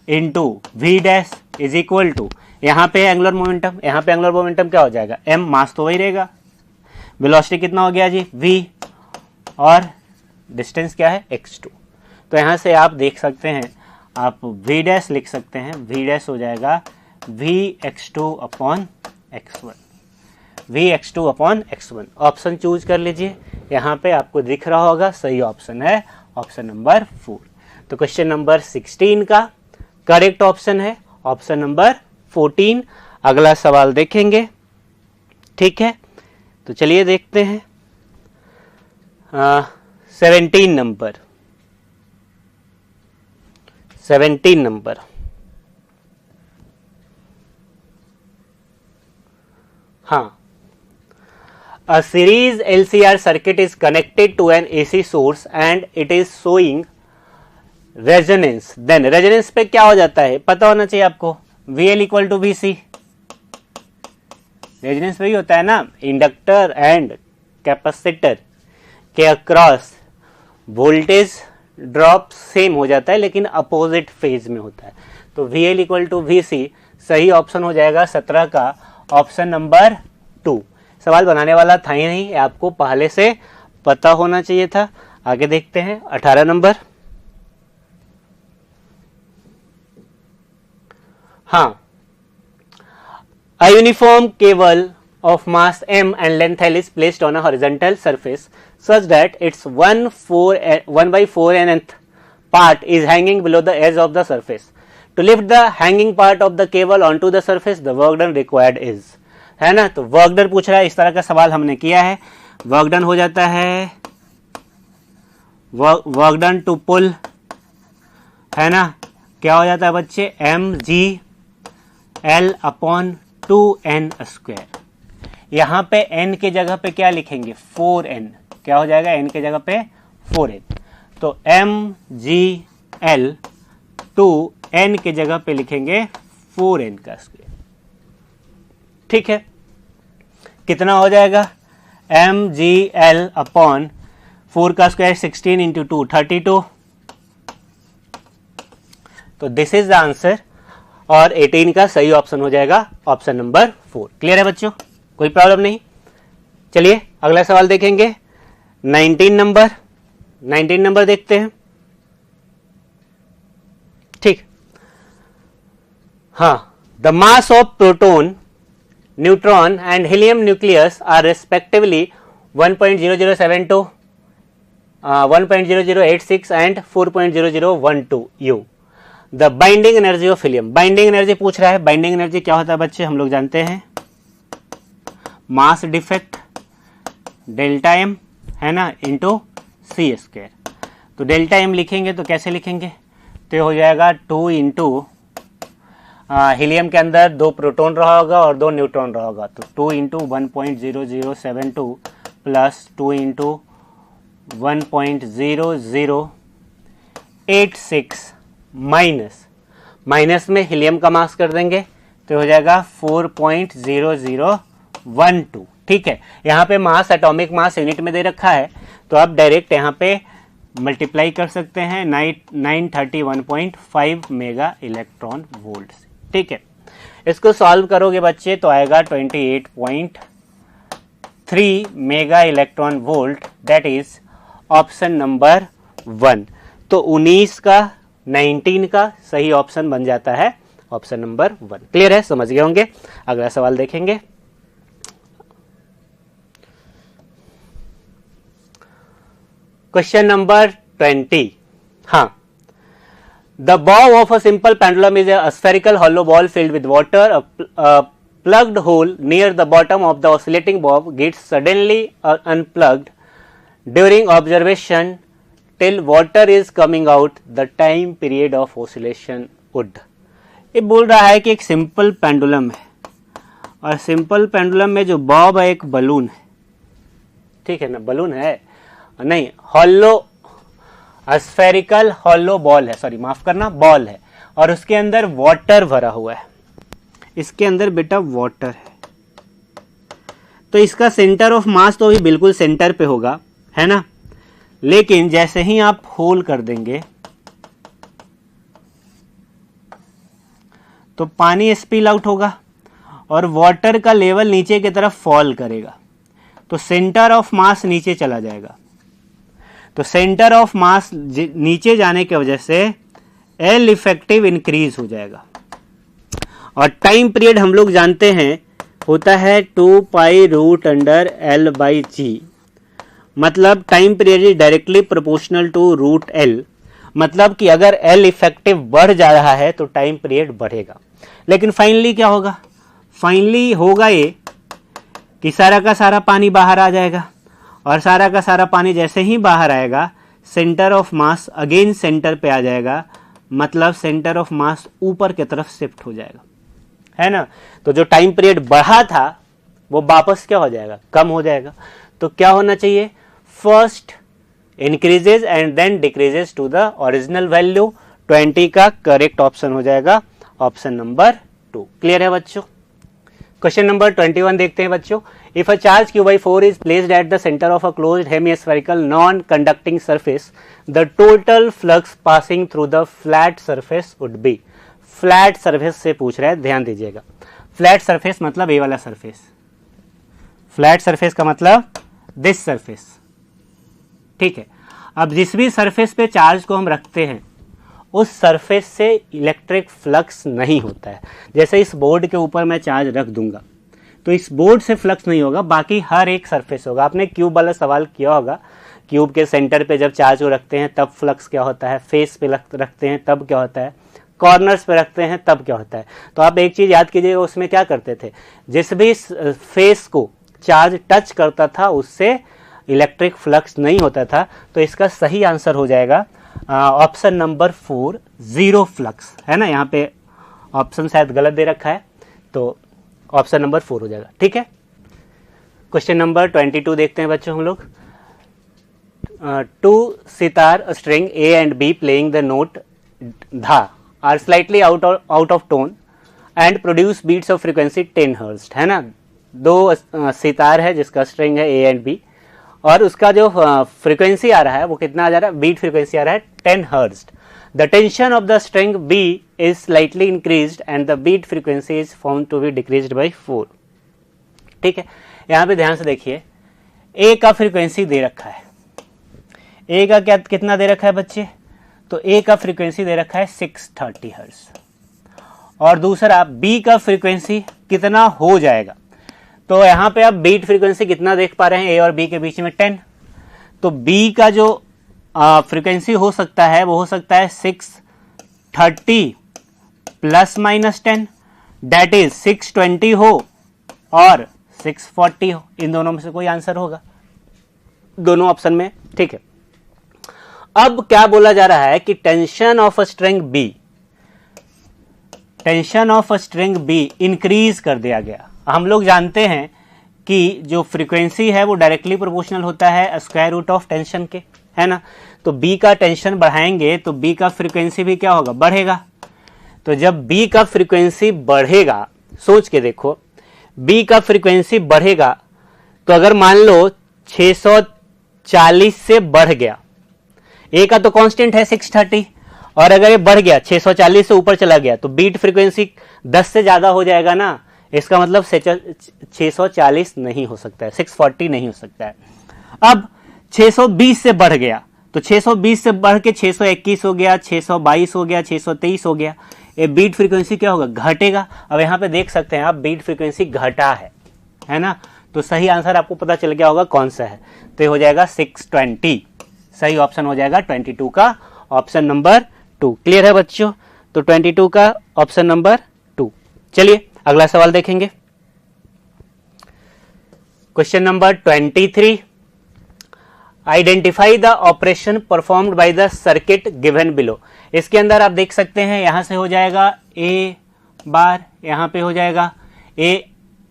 into v dash is equal to, यहाँ पे एंगुलर मोमेंटम क्या हो जाएगा, m मास तो वही रहेगा, वेलोसिटी कितना हो गया जी v, और डिस्टेंस क्या है x2। तो यहाँ से आप देख सकते हैं, आप v डैश लिख सकते हैं, v डैश हो जाएगा vx2/x1। ऑप्शन चूज कर लीजिए, यहाँ पे आपको दिख रहा होगा, सही ऑप्शन है ऑप्शन नंबर 4। तो क्वेश्चन नंबर 16 का करेक्ट ऑप्शन है ऑप्शन नंबर 14। अगला सवाल देखेंगे, ठीक है। तो चलिए देखते हैं 17 नंबर। हाँ, a series LCR circuit is connected to an AC source and it is showing resonance। then resonance पे क्या हो जाता है पता होना चाहिए आपको, VL = VC। रेजोनेंस वही होता है ना, इंडक्टर एंड कैपेसिटर के अक्रॉस वोल्टेज ड्रॉप सेम हो जाता है लेकिन अपोजिट फेज में होता है। तो VL = VC सही ऑप्शन हो जाएगा 17 का ऑप्शन नंबर 2। सवाल बनाने वाला था ही नहीं, आपको पहले से पता होना चाहिए था। आगे देखते हैं 18 नंबर। हाँ, A uniform cable of mass m and length l is placed on a horizontal surface such that its 1/4nth part is hanging below the edge of the surface. To lift the hanging part of the cable onto the surface, the work done required is, है ना. तो work done पूछ रहा है, इस तरह का सवाल हमने किया है. वर्क डन हो जाता है वर्क डन टू पुल, है ना, क्या हो जाता है बच्चे, mg/l अपॉन 2n स्क्वायर. यहां पे n के जगह पे क्या लिखेंगे, 4n. क्या हो जाएगा, n के जगह पे 4n. तो mg/l 2n के जगह पे लिखेंगे 4n का स्क्वायर. ठीक है, कितना हो जाएगा, mg/l अपॉन 4 का स्क्वायर 16 इंटू 2 32. तो दिस इज द आंसर और 18 का सही ऑप्शन हो जाएगा ऑप्शन नंबर 4. क्लियर है बच्चों, कोई प्रॉब्लम नहीं. चलिए अगला सवाल देखेंगे. 19 नंबर देखते हैं. ठीक, हाँ. The mass of proton, neutron and helium nucleus are respectively 1.0072, 1.0086 and 4.0012 U. The binding energy of helium. Binding energy पूछ रहा है. बाइंडिंग एनर्जी क्या होता है बच्चे, हम लोग जानते हैं, मास डिफेक्ट डेल्टा एम, है ना, इंटू सी स्क्वायर. तो डेल्टा एम लिखेंगे तो कैसे लिखेंगे, तो हो जाएगा 2 इंटू हीलियम के अंदर 2 प्रोटॉन रहा होगा और 2 न्यूट्रॉन रहा होगा. तो 2 इंटू 1.0072 प्लस 2 इंटू 1.0086 माइनस में हीलियम का मास कर देंगे तो हो जाएगा 4.0012. ठीक है, यहाँ पे मास एटॉमिक मास यूनिट में दे रखा है तो आप डायरेक्ट यहाँ पे मल्टीप्लाई कर सकते हैं 931.5 मेगा इलेक्ट्रॉन वोल्ट से. ठीक है, इसको सॉल्व करोगे बच्चे तो आएगा 28.3 mega electron volt. That is option number 1. तो 19 का 19 का सही ऑप्शन बन जाता है ऑप्शन नंबर 1. क्लियर है, समझ गए होंगे. अगला सवाल देखेंगे. Question number 20. हाँ. The bob of a simple pendulum is a spherical hollow ball filled with water. A plugged hole near the bottom of the oscillating bob gets suddenly unplugged during observation till water is coming out. The time period of oscillation would. ये बोल रहा है कि एक simple pendulum है और simple pendulum में जो बॉब है एक बलून है. ठीक है ना, बलून है नहीं, हॉलो स्फेरिकल हॉलो बॉल है, सॉरी माफ करना, बॉल है और उसके अंदर वाटर भरा हुआ है. इसके अंदर बेटा वाटर है तो इसका सेंटर ऑफ मास तो भी बिल्कुल सेंटर पे होगा, है ना. लेकिन जैसे ही आप होल कर देंगे तो पानी स्पिल आउट होगा और वाटर का लेवल नीचे की तरफ फॉल करेगा तो सेंटर ऑफ मास नीचे चला जाएगा. तो सेंटर ऑफ मास नीचे जाने की वजह से एल इफेक्टिव इंक्रीज हो जाएगा और टाइम पीरियड हम लोग जानते हैं होता है 2 pi root under L by G. मतलब time period is directly proportional to root L. मतलब कि अगर एल इफेक्टिव बढ़ जा रहा है तो टाइम पीरियड बढ़ेगा. लेकिन फाइनली क्या होगा, फाइनली होगा ये कि सारा का सारा पानी बाहर आ जाएगा और सारा का सारा पानी जैसे ही बाहर आएगा centre of mass again centre पे आ जाएगा. मतलब सेंटर ऑफ मास ऊपर की तरफ शिफ्ट हो जाएगा, है ना. तो जो टाइम पीरियड बढ़ा था वो वापस क्या हो जाएगा, कम हो जाएगा. तो क्या होना चाहिए, first increases and then decreases to the original value. 20 का करेक्ट ऑप्शन हो जाएगा ऑप्शन नंबर 2. क्लियर है बच्चों. क्वेश्चन नंबर 21 देखते हैं बच्चों. If a charge Q/4 is placed at the center of a closed hemispherical non-conducting surface, the total flux passing through the flat surface would be. Flat surface से पूछ रहा है, ध्यान दीजिएगा. फ्लैट सरफेस मतलब ये वाला सरफेस. फ्लैट सरफेस का मतलब दिस सरफेस. ठीक है, अब जिस भी सरफेस पे चार्ज को हम रखते हैं उस सरफेस से इलेक्ट्रिक फ्लक्स नहीं होता है। जैसे इस बोर्ड के ऊपर मैं चार्ज रख दूंगा तो इस बोर्ड से फ्लक्स नहीं होगा, बाकी हर एक सरफेस होगा। आपने क्यूब वाला सवाल किया होगा, क्यूब के सेंटर पे जब चार्ज को रखते हैं तब फ्लक्स क्या होता है, फेस पे रखते हैं तब क्या होता है, कॉर्नर्स पे रखते हैं तब क्या होता है। तो आप एक चीज याद कीजिएगा, उसमें क्या करते थे, जिस भी फेस को चार्ज टच करता था उससे इलेक्ट्रिक फ्लक्स नहीं होता था। तो इसका सही आंसर हो जाएगा ऑप्शन नंबर 4, जीरो फ्लक्स, है ना। यहाँ पे ऑप्शन शायद गलत दे रखा है, तो ऑप्शन नंबर 4 हो जाएगा। ठीक है, क्वेश्चन नंबर 22 देखते हैं बच्चों हम लोग। Two sitar string A and B playing the note Dha are slightly out of tone and produce beats of frequency 10 hertz, है ना। दो सितार है जिसका स्ट्रिंग है ए एंड बी, और उसका जो फ्रीक्वेंसी आ रहा है वो कितना आ जा रहा है, बीट फ्रीक्वेंसी आ रहा है 10 hertz. The tension of the string B is slightly increased and the beat frequency is found to be decreased by 4। ठीक है, यहाँ पे ध्यान से देखिए, ए का फ्रीक्वेंसी दे रखा है, ए का क्या कितना दे रखा है बच्चे, तो ए का फ्रीक्वेंसी दे रखा है 630 हर्ट्ज, और दूसरा बी का फ्रीक्वेंसी कितना हो जाएगा। तो यहाँ पे आप बीट फ्रीक्वेंसी कितना देख पा रहे हैं, ए और बी के बीच में 10, तो बी का जो फ्रीक्वेंसी हो सकता है वो हो सकता है 630 प्लस माइनस 10, दैट इज 620 हो और 640 हो। इन दोनों में से कोई आंसर होगा, दोनों ऑप्शन में। ठीक है, अब क्या बोला जा रहा है कि tension of a string B, tension of a string B increase कर दिया गया। हम लोग जानते हैं कि जो फ्रीक्वेंसी है वो डायरेक्टली प्रोपोर्शनल होता है स्क्वायर रूट ऑफ टेंशन के, है ना। तो बी का टेंशन बढ़ाएंगे तो बी का फ्रीक्वेंसी भी क्या होगा, बढ़ेगा। तो जब बी का फ्रीक्वेंसी बढ़ेगा, सोच के देखो, बी का फ्रीक्वेंसी बढ़ेगा तो अगर मान लो 640 से बढ़ गया, ए का तो कांस्टेंट है 630, और अगर ये बढ़ गया 640 से ऊपर चला गया तो बीट फ्रीक्वेंसी 10 से ज्यादा हो जाएगा ना। इसका मतलब 640 नहीं हो सकता है, 640 नहीं हो सकता है। अब 620 से बढ़ गया तो 620 से बढ़ के 621 हो गया, 622 हो गया, 623 हो गया, ये बीट फ्रीक्वेंसी क्या होगा, घटेगा। अब यहाँ पे देख सकते हैं आप बीट फ्रीक्वेंसी घटा है ना। तो सही आंसर आपको पता चल गया होगा कौन सा है, तो ये हो जाएगा 620। सही ऑप्शन हो जाएगा 22 का ऑप्शन नंबर 2। क्लियर है बच्चों, तो 22 का ऑप्शन नंबर 2। चलिए अगला सवाल देखेंगे, question number 23। Identify the operation performed by the circuit given below. इसके अंदर आप देख सकते हैं यहां से हो जाएगा ए बार, यहां पे हो जाएगा ए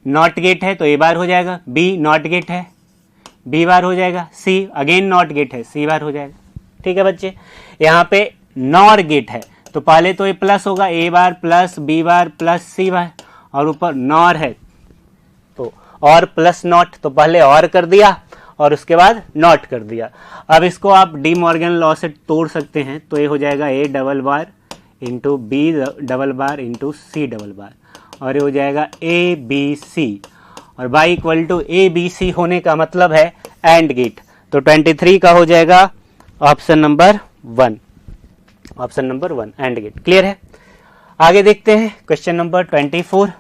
नॉट गेट है तो ए बार हो जाएगा, बी नॉट गेट है बी बार हो जाएगा, सी अगेन नॉट गेट है सी बार हो जाएगा। ठीक है बच्चे, यहाँ पे नॉर गेट है तो पहले तो ये प्लस होगा, ए बार प्लस बी बार प्लस सी बार, और ऊपर नॉर है तो और प्लस नॉट, तो पहले और कर दिया और उसके बाद नॉट कर दिया। अब इसको आप डी मॉर्गन लॉ से तोड़ सकते हैं, तो ये हो जाएगा A double bar into B double bar into C double bar, और ये हो जाएगा ए बी सी, और Y equal to A B C होने का मतलब है एंड गेट। तो 23 का हो जाएगा option number 1, option number 1 and gate. Clear है, आगे देखते हैं question number 24।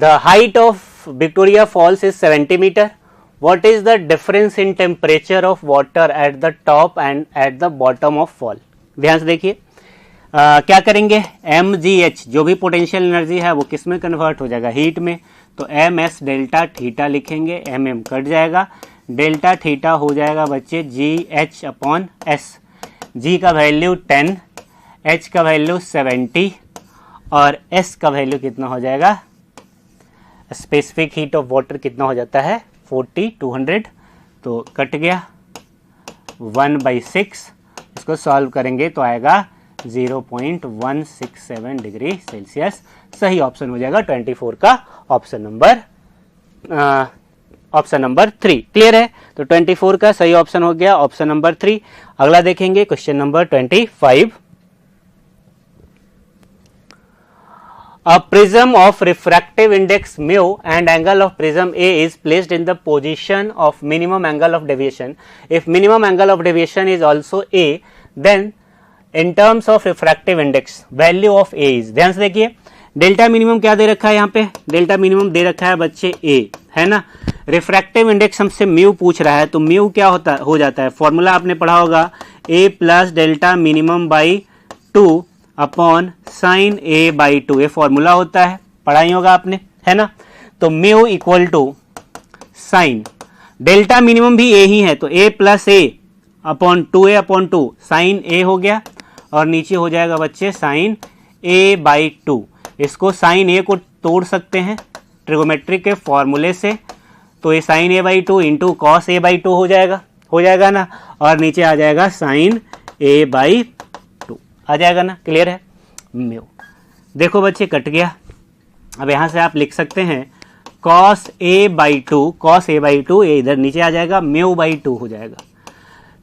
The height of Victoria Falls is 70 meter. What is the difference in temperature of water at the top and at the bottom of fall? ध्यान से देखिए, क्या करेंगे, mgh जो भी पोटेंशियल एनर्जी है वो किस में कन्वर्ट हो जाएगा, हीट में। तो ms डेल्टा थीटा लिखेंगे, mm कट जाएगा, डेल्टा थीटा हो जाएगा बच्चे gh अपॉन s। g का वैल्यू 10, h का वैल्यू 70 और s का वैल्यू कितना हो जाएगा, स्पेसिफिक हीट ऑफ वाटर कितना हो जाता है 40/200, तो कट गया 1/6। इसको सॉल्व करेंगे तो आएगा 0.167 डिग्री सेल्सियस। सही ऑप्शन हो जाएगा 24 का ऑप्शन नंबर 3। क्लियर है, तो 24 का सही ऑप्शन हो गया ऑप्शन नंबर 3। अगला देखेंगे question number 25। A prism of refractive index mu and angle of prism A is placed in the position of minimum angle of deviation. If minimum angle of deviation is also A, then in terms of refractive index value of A is, ध्यान से देखिए delta minimum क्या दे रखा है, यहाँ पे delta minimum दे रखा है बच्चे A, है ना। रिफ्रैक्टिव इंडेक्स हमसे म्यू पूछ रहा है, तो म्यू क्या हो जाता है, फॉर्मूला आपने पढ़ा होगा A plus delta minimum by 2 upon sine A by 2, ये फॉर्मूला होता है, पढ़ा ही होगा आपने, है ना। तो mu equal to sine delta minimum भी A ही है, तो A plus A upon 2A upon 2 sine A हो गया, और नीचे हो जाएगा बच्चे साइन A बाई 2। इसको साइन A को तोड़ सकते हैं ट्रिगोमेट्री के फॉर्मूले से, तो ये sine A by 2 into cos A by 2 हो जाएगा ना, और नीचे आ जाएगा साइन A बाई 2 आ जाएगा ना, क्लियर है। म्यू देखो बच्चे कट गया, अब यहाँ से आप लिख सकते हैं कॉस A बाई 2, ये इधर नीचे आ जाएगा, म्यू बाई 2 हो जाएगा,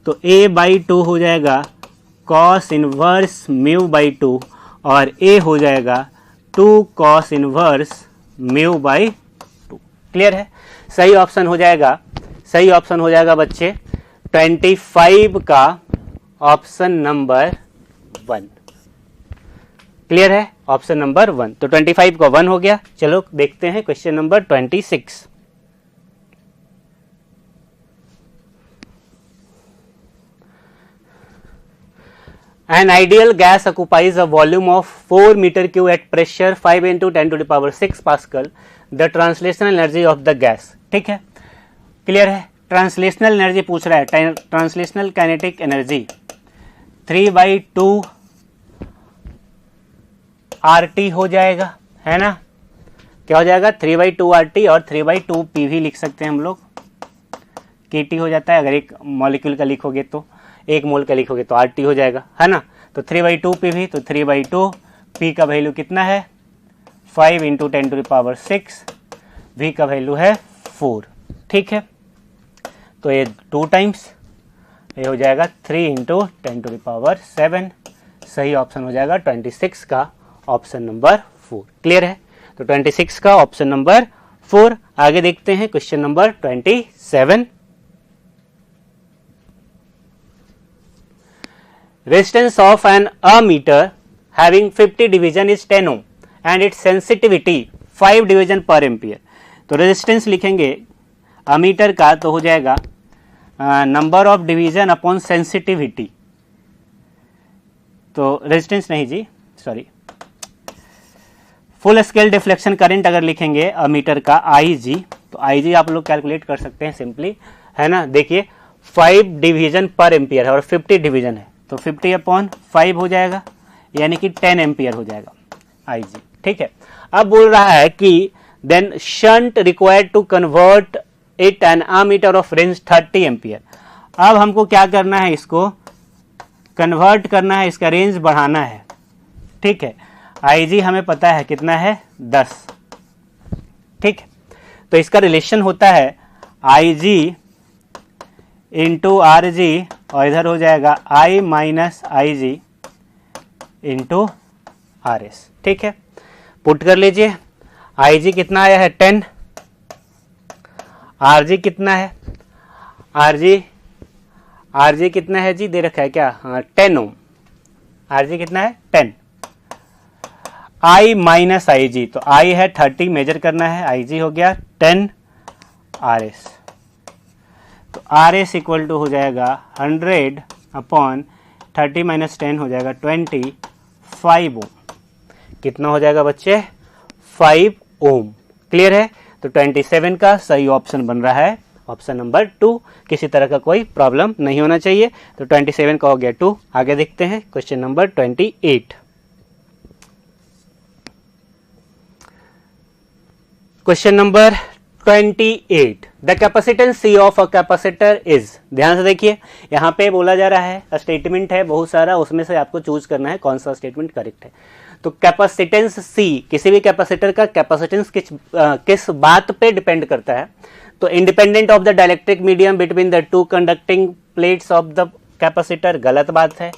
तो A बाई 2 हो जाएगा कॉस इनवर्स म्यू बाई 2, और A हो जाएगा 2 cos inverse mu by 2, clear है। सही ऑप्शन हो जाएगा बच्चे 25 का ऑप्शन नंबर 1, क्लियर है, ऑप्शन नंबर 1। तो 25 का 1 हो गया। चलो देखते हैं question number 26। An ideal gas occupies a volume of 4 meter cube at pressure 5 into 10 to the power 6 Pascal. The translational energy of the gas, ठीक है, क्लियर है। ट्रांसलेशनल एनर्जी पूछ रहा है, ट्रांसलेशनल काइनेटिक एनर्जी 3/2 RT हो जाएगा, है ना। क्या हो जाएगा, 3/2 RT, और 3/2 PV लिख सकते हैं हम लोग, KT हो जाता है अगर एक मॉलिक्यूल का लिखोगे तो, एक मोल का लिखोगे तो RT हो जाएगा, है ना। तो 3/2 PV, तो 3/2 P का वैल्यू कितना है 5 into 10 to the power 6, V का वैल्यू है 4, ठीक है। तो ये 2 टाइम्स, ये हो जाएगा 3 इंटू 10 टू द पावर 7। सही ऑप्शन हो जाएगा 26 का ऑप्शन नंबर 4, क्लियर है। तो 26 का ऑप्शन नंबर 4। आगे देखते हैं question number 27। Resistance of an ammeter having 50 division is 10 ohm and its sensitivity 5 division per ampere। तो रेजिस्टेंस लिखेंगे अमीटर का तो हो जाएगा number of division upon sensitivity. तो रेजिस्टेंस नहीं जी, sorry, full scale deflection current अगर लिखेंगे अमीटर का IG, तो IG आप लोग कैलकुलेट कर सकते हैं सिंपली, है ना। देखिए 5 डिवीजन पर एम्पियर है और 50 डिवीजन है, तो 50/5 हो जाएगा, यानी कि 10 एम्पियर हो जाएगा IG, ठीक है। अब बोल रहा है कि then shunt required to convert it an ammeter of range 30 ampere. अब हमको क्या करना है, इसको कन्वर्ट करना है, इसका रेंज बढ़ाना है, ठीक है। IG हमें पता है कितना है 10, ठीक है। तो इसका रिलेशन होता है IG इंटू RG, और इधर हो जाएगा I minus IG into RS, ठीक है। पुट कर लीजिए, IG कितना आया है 10, RG कितना है, RG कितना है जी, दे रखा है क्या, हाँ 10 ओम, RG कितना है 10, I माइनस IG, तो I है 30 मेजर करना है, IG हो गया 10 RS, तो RS इक्वल टू हो जाएगा 100 अपॉन 30 माइनस 10 हो जाएगा 25 ओम। कितना हो जाएगा बच्चे 5 ओम, क्लियर है। तो 27 का सही ऑप्शन बन रहा है ऑप्शन नंबर 2। किसी तरह का कोई प्रॉब्लम नहीं होना चाहिए। तो 27 का हो गया 2। आगे देखते हैं question number 28। Question number 28, the capacitance C of a capacitor is. ध्यान से देखिए, यहाँ पे बोला जा रहा है, स्टेटमेंट है बहुत सारा, उसमें से आपको चूज करना है कौन सा स्टेटमेंट करेक्ट है। तो कैपेसिटेंस C, किसी भी कैपेसिटर का कैपेसिटेंस किस बात पे डिपेंड करता है, तो independent of the dielectric medium between the two conducting plates of the capacitor, गलत बात है।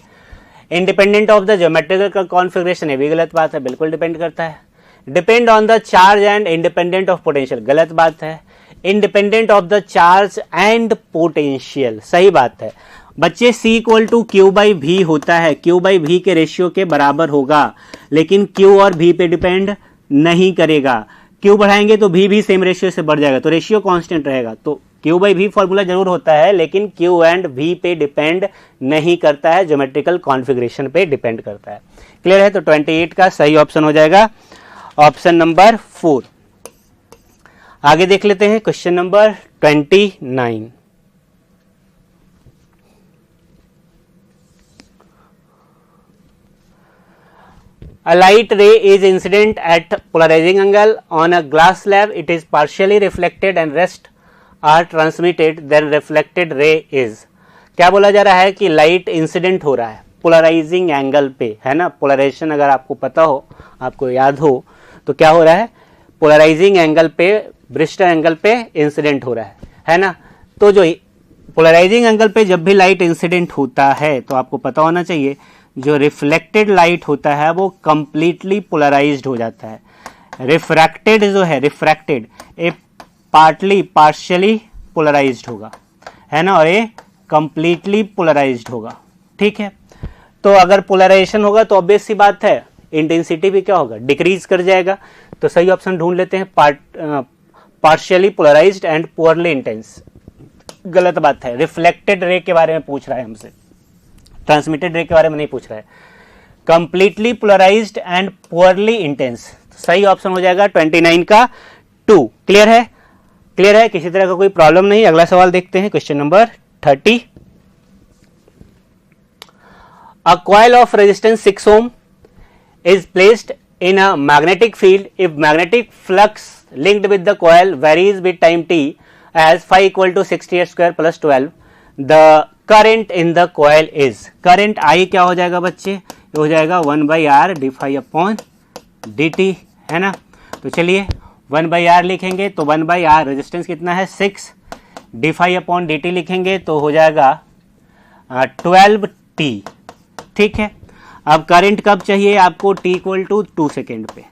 Independent of the geometrical configuration, ये भी गलत बात है, बिल्कुल डिपेंड करता है। Depend on the charge and independent of potential, गलत बात है। Independent of the charge and potential, सही बात है बच्चे। C equal to Q by V होता है, क्यू बाई भी के रेशियो के बराबर होगा, लेकिन Q और V पे डिपेंड नहीं करेगा। Q बढ़ाएंगे तो V भी सेम रेशियो से बढ़ जाएगा, तो रेशियो कांस्टेंट रहेगा। तो Q बाई भी फॉर्मूला जरूर होता है, लेकिन Q एंड V पे डिपेंड नहीं करता है, ज्योमेट्रिकल कॉन्फ़िगरेशन पे डिपेंड करता है। क्लियर है? तो 28 का सही ऑप्शन हो जाएगा ऑप्शन नंबर 4। आगे देख लेते हैं question number 29। A light ray is incident at polarizing angle on a glass slab. It is partially reflected and rest are transmitted. Then reflected ray is. क्या बोला जा रहा है कि लाइट इंसिडेंट हो रहा है पोलराइजिंग एंगल पे, है ना। पोलराइजेशन अगर आपको पता हो, आपको याद हो, तो क्या हो रहा है, पोलराइजिंग एंगल पे, ब्रिस्टर एंगल पे इंसिडेंट हो रहा है ना। तो जो पोलराइजिंग एंगल पे जब भी लाइट इंसिडेंट होता है तो आपको पता होना चाहिए जो रिफ्लेक्टेड लाइट होता है वो कंप्लीटली पोलराइज्ड हो जाता है। रिफ्रैक्टेड जो है, रिफ्रैक्टेड ए पार्शियली पोलराइज्ड होगा, है ना, और ये कंप्लीटली पोलराइज्ड होगा। ठीक है, तो अगर पोलराइजेशन होगा तो ऑब्वियस सी बात है इंटेंसिटी भी क्या होगा, डिक्रीज कर जाएगा। तो सही ऑप्शन ढूंढ लेते हैं, partially polarised and poorly intense. गलत बात है, रिफ्लेक्टेड रे के बारे में पूछ रहा है हमसे, ट्रांसमिटेड रे के बारे में नहीं पूछ रहा है। Completely polarised and poorly intense, सही ऑप्शन हो जाएगा 29 का 2। क्लियर है? क्लियर है, किसी तरह का कोई प्रॉब्लम नहीं। अगला सवाल देखते हैं, question number 30। A coil of resistance 6 ohm is placed in a magnetic field if magnetic flux linked with the coil varies with time t as phi equal to 60 square plus 12. The current in the coil is, current I क्या हो जाएगा बच्चे, ये हो जाएगा 1/r D phi upon dt, है ना। तो चलिए 1/r लिखेंगे तो 1/r रेजिस्टेंस कितना है 6, डी फाई अपॉन dt लिखेंगे तो हो जाएगा 12t। ठीक है, अब करंट कब चाहिए आपको, t इक्वल टू 2 सेकेंड पे,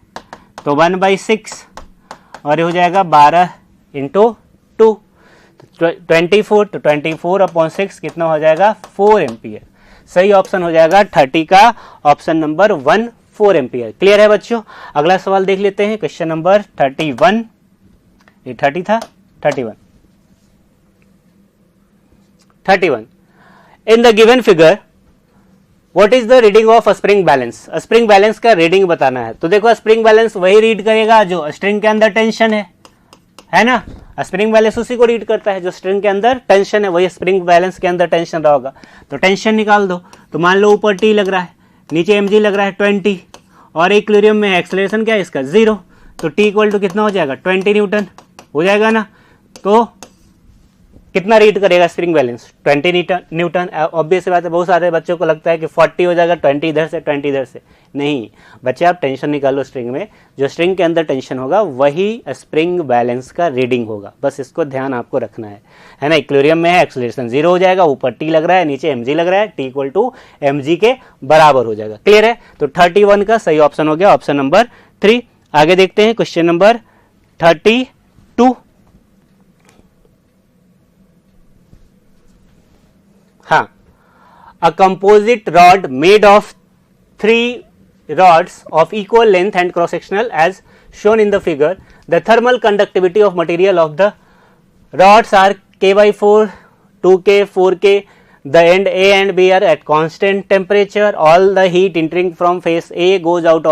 तो 1/6 और ये हो जाएगा 12 इंटू 2, 24, तो 24 अपॉन 6 कितना हो जाएगा 4 एम्पियर। सही ऑप्शन हो जाएगा 30 का ऑप्शन नंबर 1 4 एम्पियर। क्लियर है बच्चों? अगला सवाल देख लेते हैं, क्वेश्चन नंबर 31। ये 30 था, 31 in the given figure what is the reading of spring balance. Spring balance का रीडिंग बताना है। तो देखो स्प्रिंग बैलेंस वही रीड करेगा जो स्ट्रिंग के अंदर टेंशन है ना। स्प्रिंग बैलेंस उसी को रीड करता है जो स्ट्रिंग के अंदर टेंशन है, वही स्प्रिंग बैलेंस के अंदर टेंशन रहा होगा। तो टेंशन निकाल दो, तो मान लो ऊपर टी लग रहा है, नीचे mg लग रहा है 20, और इक्विलिब्रियम में एक्सेलरेशन क्या है इसका 0, तो टी इक्वल टू कितना हो जाएगा 20 न्यूटन हो जाएगा ना। तो कितना रीड करेगा स्प्रिंग बैलेंस 20 न्यूटन। ऑब्वियस बात है, बहुत सारे बच्चों को लगता है कि 40 हो जाएगा, 20 इधर से 20 इधर से। नहीं बच्चे, आप टेंशन निकालो स्ट्रिंग में, जो स्ट्रिंग के अंदर टेंशन होगा वही स्प्रिंग बैलेंस का रीडिंग होगा। बस इसको ध्यान आपको रखना है ना। इक्विलिब्रियम में है, एक्सेलरेशन 0 हो जाएगा, ऊपर टी लग रहा है, नीचे mg लग रहा है, टी इक्वल टू mg के बराबर हो जाएगा। क्लियर है? तो 31 का सही ऑप्शन हो गया ऑप्शन नंबर 3। आगे देखते हैं क्वेश्चन नंबर 32। हाँ, a composite rod made of 3 rods of equal length and cross sectional as shown in the figure. The thermal conductivity of material of the rods are k/4, 2k, 4k. The end A and B are at constant temperature. All the heat entering from face A goes out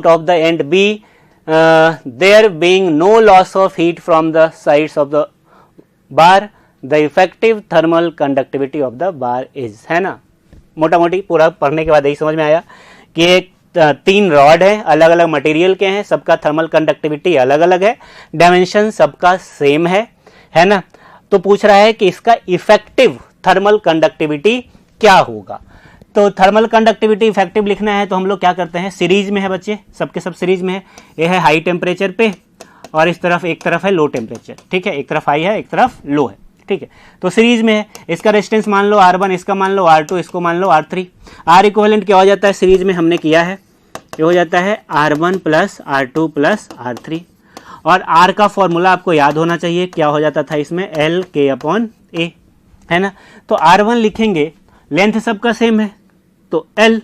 of the end B, there being no loss of heat from the sides of the bar. The effective thermal conductivity of the bar is, है ना। मोटा मोटी पूरा पढ़ने के बाद यही समझ में आया कि एक 3 रॉड है, अलग अलग मटेरियल के हैं, सबका थर्मल कंडक्टिविटी अलग अलग है, डायमेंशन सबका सेम है ना। तो पूछ रहा है कि इसका इफेक्टिव थर्मल कंडक्टिविटी क्या होगा। तो थर्मल कंडक्टिविटी इफेक्टिव लिखना है तो हम लोग क्या करते हैं, सीरीज में है बच्चे, सबके सब सीरीज में है। ये है हाई टेम्परेचर पे और इस तरफ एक तरफ है लो टेम्परेचर, ठीक है, एक तरफ हाई है एक तरफ लो है, ठीक है। तो सीरीज में है, इसका रेजिस्टेंस मान लो R1, इसका मान लो R2, इसको मान लो R3। R इक्विवेलेंट क्या हो जाता है सीरीज में, हमने किया है ये हो जाता है R1 plus R2 plus R3। और R का फॉर्मूला आपको याद होना चाहिए, क्या हो जाता था इसमें, LK/A, है ना। तो R1 लिखेंगे, लेंथ सबका सेम है तो L,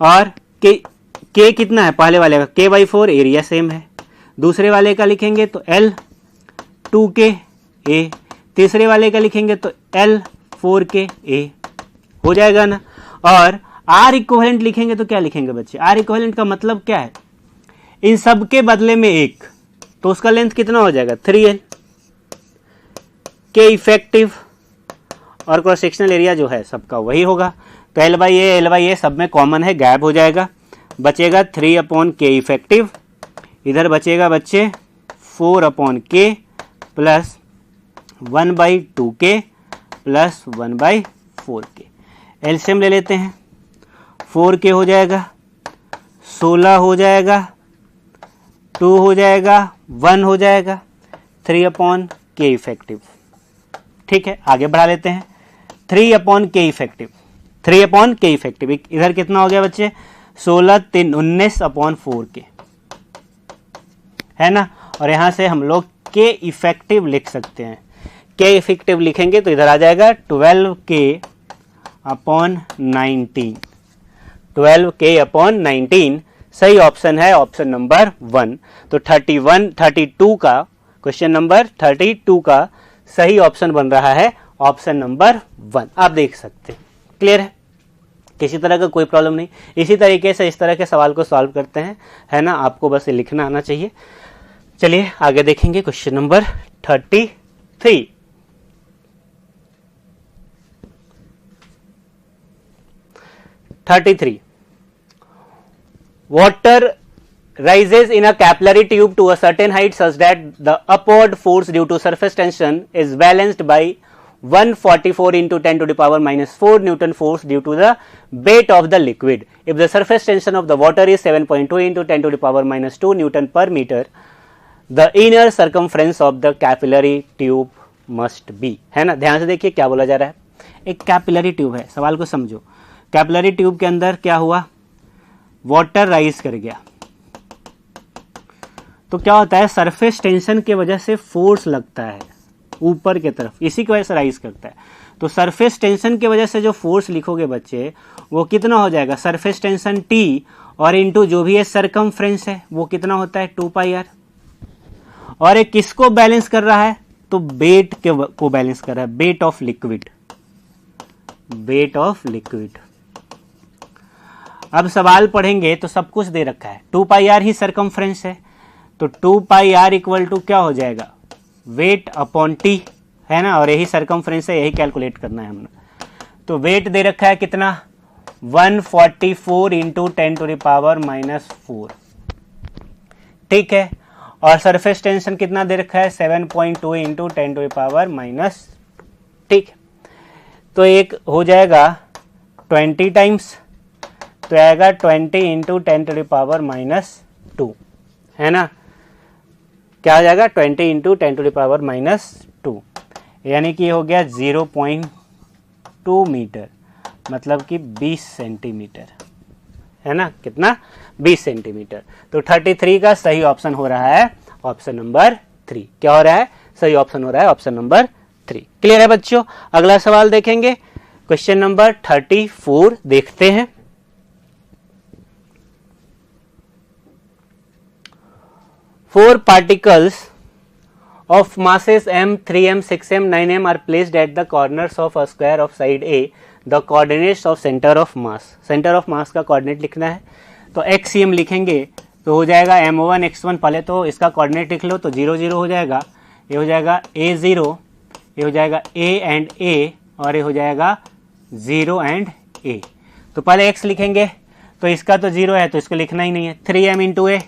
और K कितना है पहले वाले का, K/4, एरिया सेम है। दूसरे वाले का लिखेंगे तो L 2KA, तीसरे वाले का लिखेंगे तो L 4KA, हो जाएगा ना। और R इक्विवेलेंट लिखेंगे तो क्या लिखेंगे बच्चे, R इक्विवेलेंट का मतलब क्या है, इन सब के बदले में एक, तो उसका लेंथ कितना हो जाएगा 3L। K इफेक्टिव और क्रॉस सेक्शनल एरिया जो है सबका वही होगा, तो L/A सब में कॉमन है, गैप हो जाएगा, बचेगा 3/K इफेक्टिव, इधर बचेगा बच्चे 4/K plus 1/2K plus 1/4K। LCM ले लेते हैं, 4K हो जाएगा, 16 हो जाएगा, 2 हो जाएगा, 1 हो जाएगा, 3/K इफेक्टिव। ठीक है, आगे बढ़ा लेते हैं, 3/K इफेक्टिव, 3/K इफेक्टिव, इधर कितना हो गया बच्चे, 16 3 19/4K, है ना। और यहां से हम लोग K इफेक्टिव लिख सकते हैं, K इफेक्टिव लिखेंगे तो इधर आ जाएगा 12K/19, 12K/19 सही ऑप्शन है, ऑप्शन नंबर 1। तो 32 का, क्वेश्चन नंबर 32 का सही ऑप्शन बन रहा है ऑप्शन नंबर 1, आप देख सकते हैं। क्लियर है, किसी तरह का कोई प्रॉब्लम नहीं। इसी तरीके से इस तरह के सवाल को सॉल्व करते हैं, है ना, आपको बस ये लिखना आना चाहिए। चलिए आगे देखेंगे question number 33। Water rises in a capillary tube to a certain height such that the upward force due to surface tension is balanced by 144 into 10 to the power minus 4 Newton force due to the weight of the liquid. If the surface tension of the water is 7.2 into 10 to the power minus 2 Newton per meter, the inner circumference of the capillary tube must be, है ना। ध्यान से देखिए क्या बोला जा रहा है, एक कैपिलरी ट्यूब है, सवाल को समझो। कैपिलरी ट्यूब के अंदर क्या हुआ, वाटर राइज कर गया, तो क्या होता है, सरफेस टेंशन की वजह से फोर्स लगता है ऊपर की तरफ, इसी की वजह से राइज करता है। तो सरफेस टेंशन की वजह से जो फोर्स लिखोगे बच्चे, वो कितना हो जाएगा, सरफेस टेंशन T और इनटू जो भी है सरकमफ्रेंस है, वो कितना होता है 2πr। और ये किसको बैलेंस कर रहा है, तो वेट को बैलेंस कर रहा है, weight of liquid, weight of liquid. अब सवाल पढ़ेंगे तो सब कुछ दे रखा है, 2πr ही सरकमफ्रेंस है, तो 2πr इक्वल टू क्या हो जाएगा, वेट अपॉन टी, है ना, और यही सरकमफ्रेंस है, यही कैलकुलेट करना है हमने। तो वेट दे रखा है कितना, 144 into 10 to the power minus 4, ठीक है। और सरफेस टेंशन कितना दे रखा है, 7.2 into 10 to the power minus, ठीक। तो एक हो जाएगा 20 टाइम्स, तो आएगा 20 into 10 to the power minus 2, है ना। क्या आ जाएगा, 20 into 10 to the power minus 2, यानी कि हो गया 0.2 मीटर, मतलब कि 20 सेंटीमीटर, है ना, कितना, 20 सेंटीमीटर। तो 33 का सही ऑप्शन हो रहा है ऑप्शन नंबर 3। क्या हो रहा है, सही ऑप्शन हो रहा है ऑप्शन नंबर 3। क्लियर है बच्चों, अगला सवाल देखेंगे, क्वेश्चन नंबर 34 देखते हैं। Four particles of masses m, 3m, 6m, 9m are placed at the corners of a square of side A. The coordinates of center of mass. Center of mass का coordinate लिखना है, तो XCM लिखेंगे तो हो जाएगा M1 X1, पहले तो इसका कोऑर्डिनेट लिख लो, तो 0 0 हो जाएगा, ये हो जाएगा A0, ये हो जाएगा A एंड A, और ये हो जाएगा 0 एंड A। तो पहले X लिखेंगे, तो इसका तो 0 है तो इसको लिखना ही नहीं है, 3m इंटू A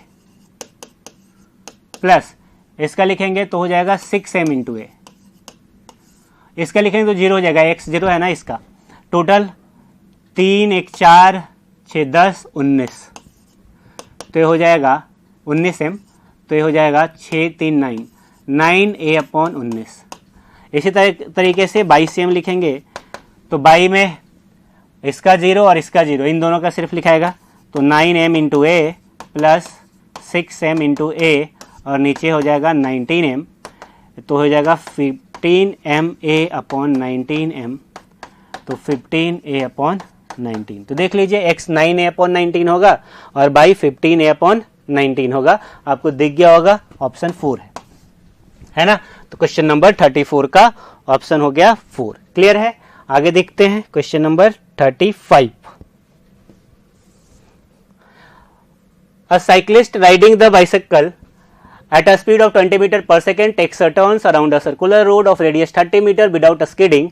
प्लस इसका लिखेंगे तो हो जाएगा 6m इंटू ए, इसका लिखेंगे तो 0 हो जाएगा, x 0 है ना इसका। टोटल 3 1 4 6 10 19, तो ये हो जाएगा 19m, तो ये हो जाएगा 6 3 9 9a/19। इसी तरीके से 22m लिखेंगे, तो 22 में इसका 0 और इसका 0, इन दोनों का सिर्फ लिखाएगा, तो 9m इंटू ए प्लस 6m इंटू ए और नीचे हो जाएगा 19m, तो हो जाएगा 15ma अपॉन 19m, तो 15a अपॉन 19। तो देख लीजिए x 9a अपॉन 19 होगा और बाई 15a अपॉन 19 होगा। आपको दिख गया होगा ऑप्शन 4 है ना। तो क्वेश्चन नंबर 34 का ऑप्शन हो गया 4। क्लियर है। आगे देखते हैं question number 35। A cyclist riding the bicycle at a speed of 20 meter per second takes a turns around a circular road of radius 30 meter without skidding.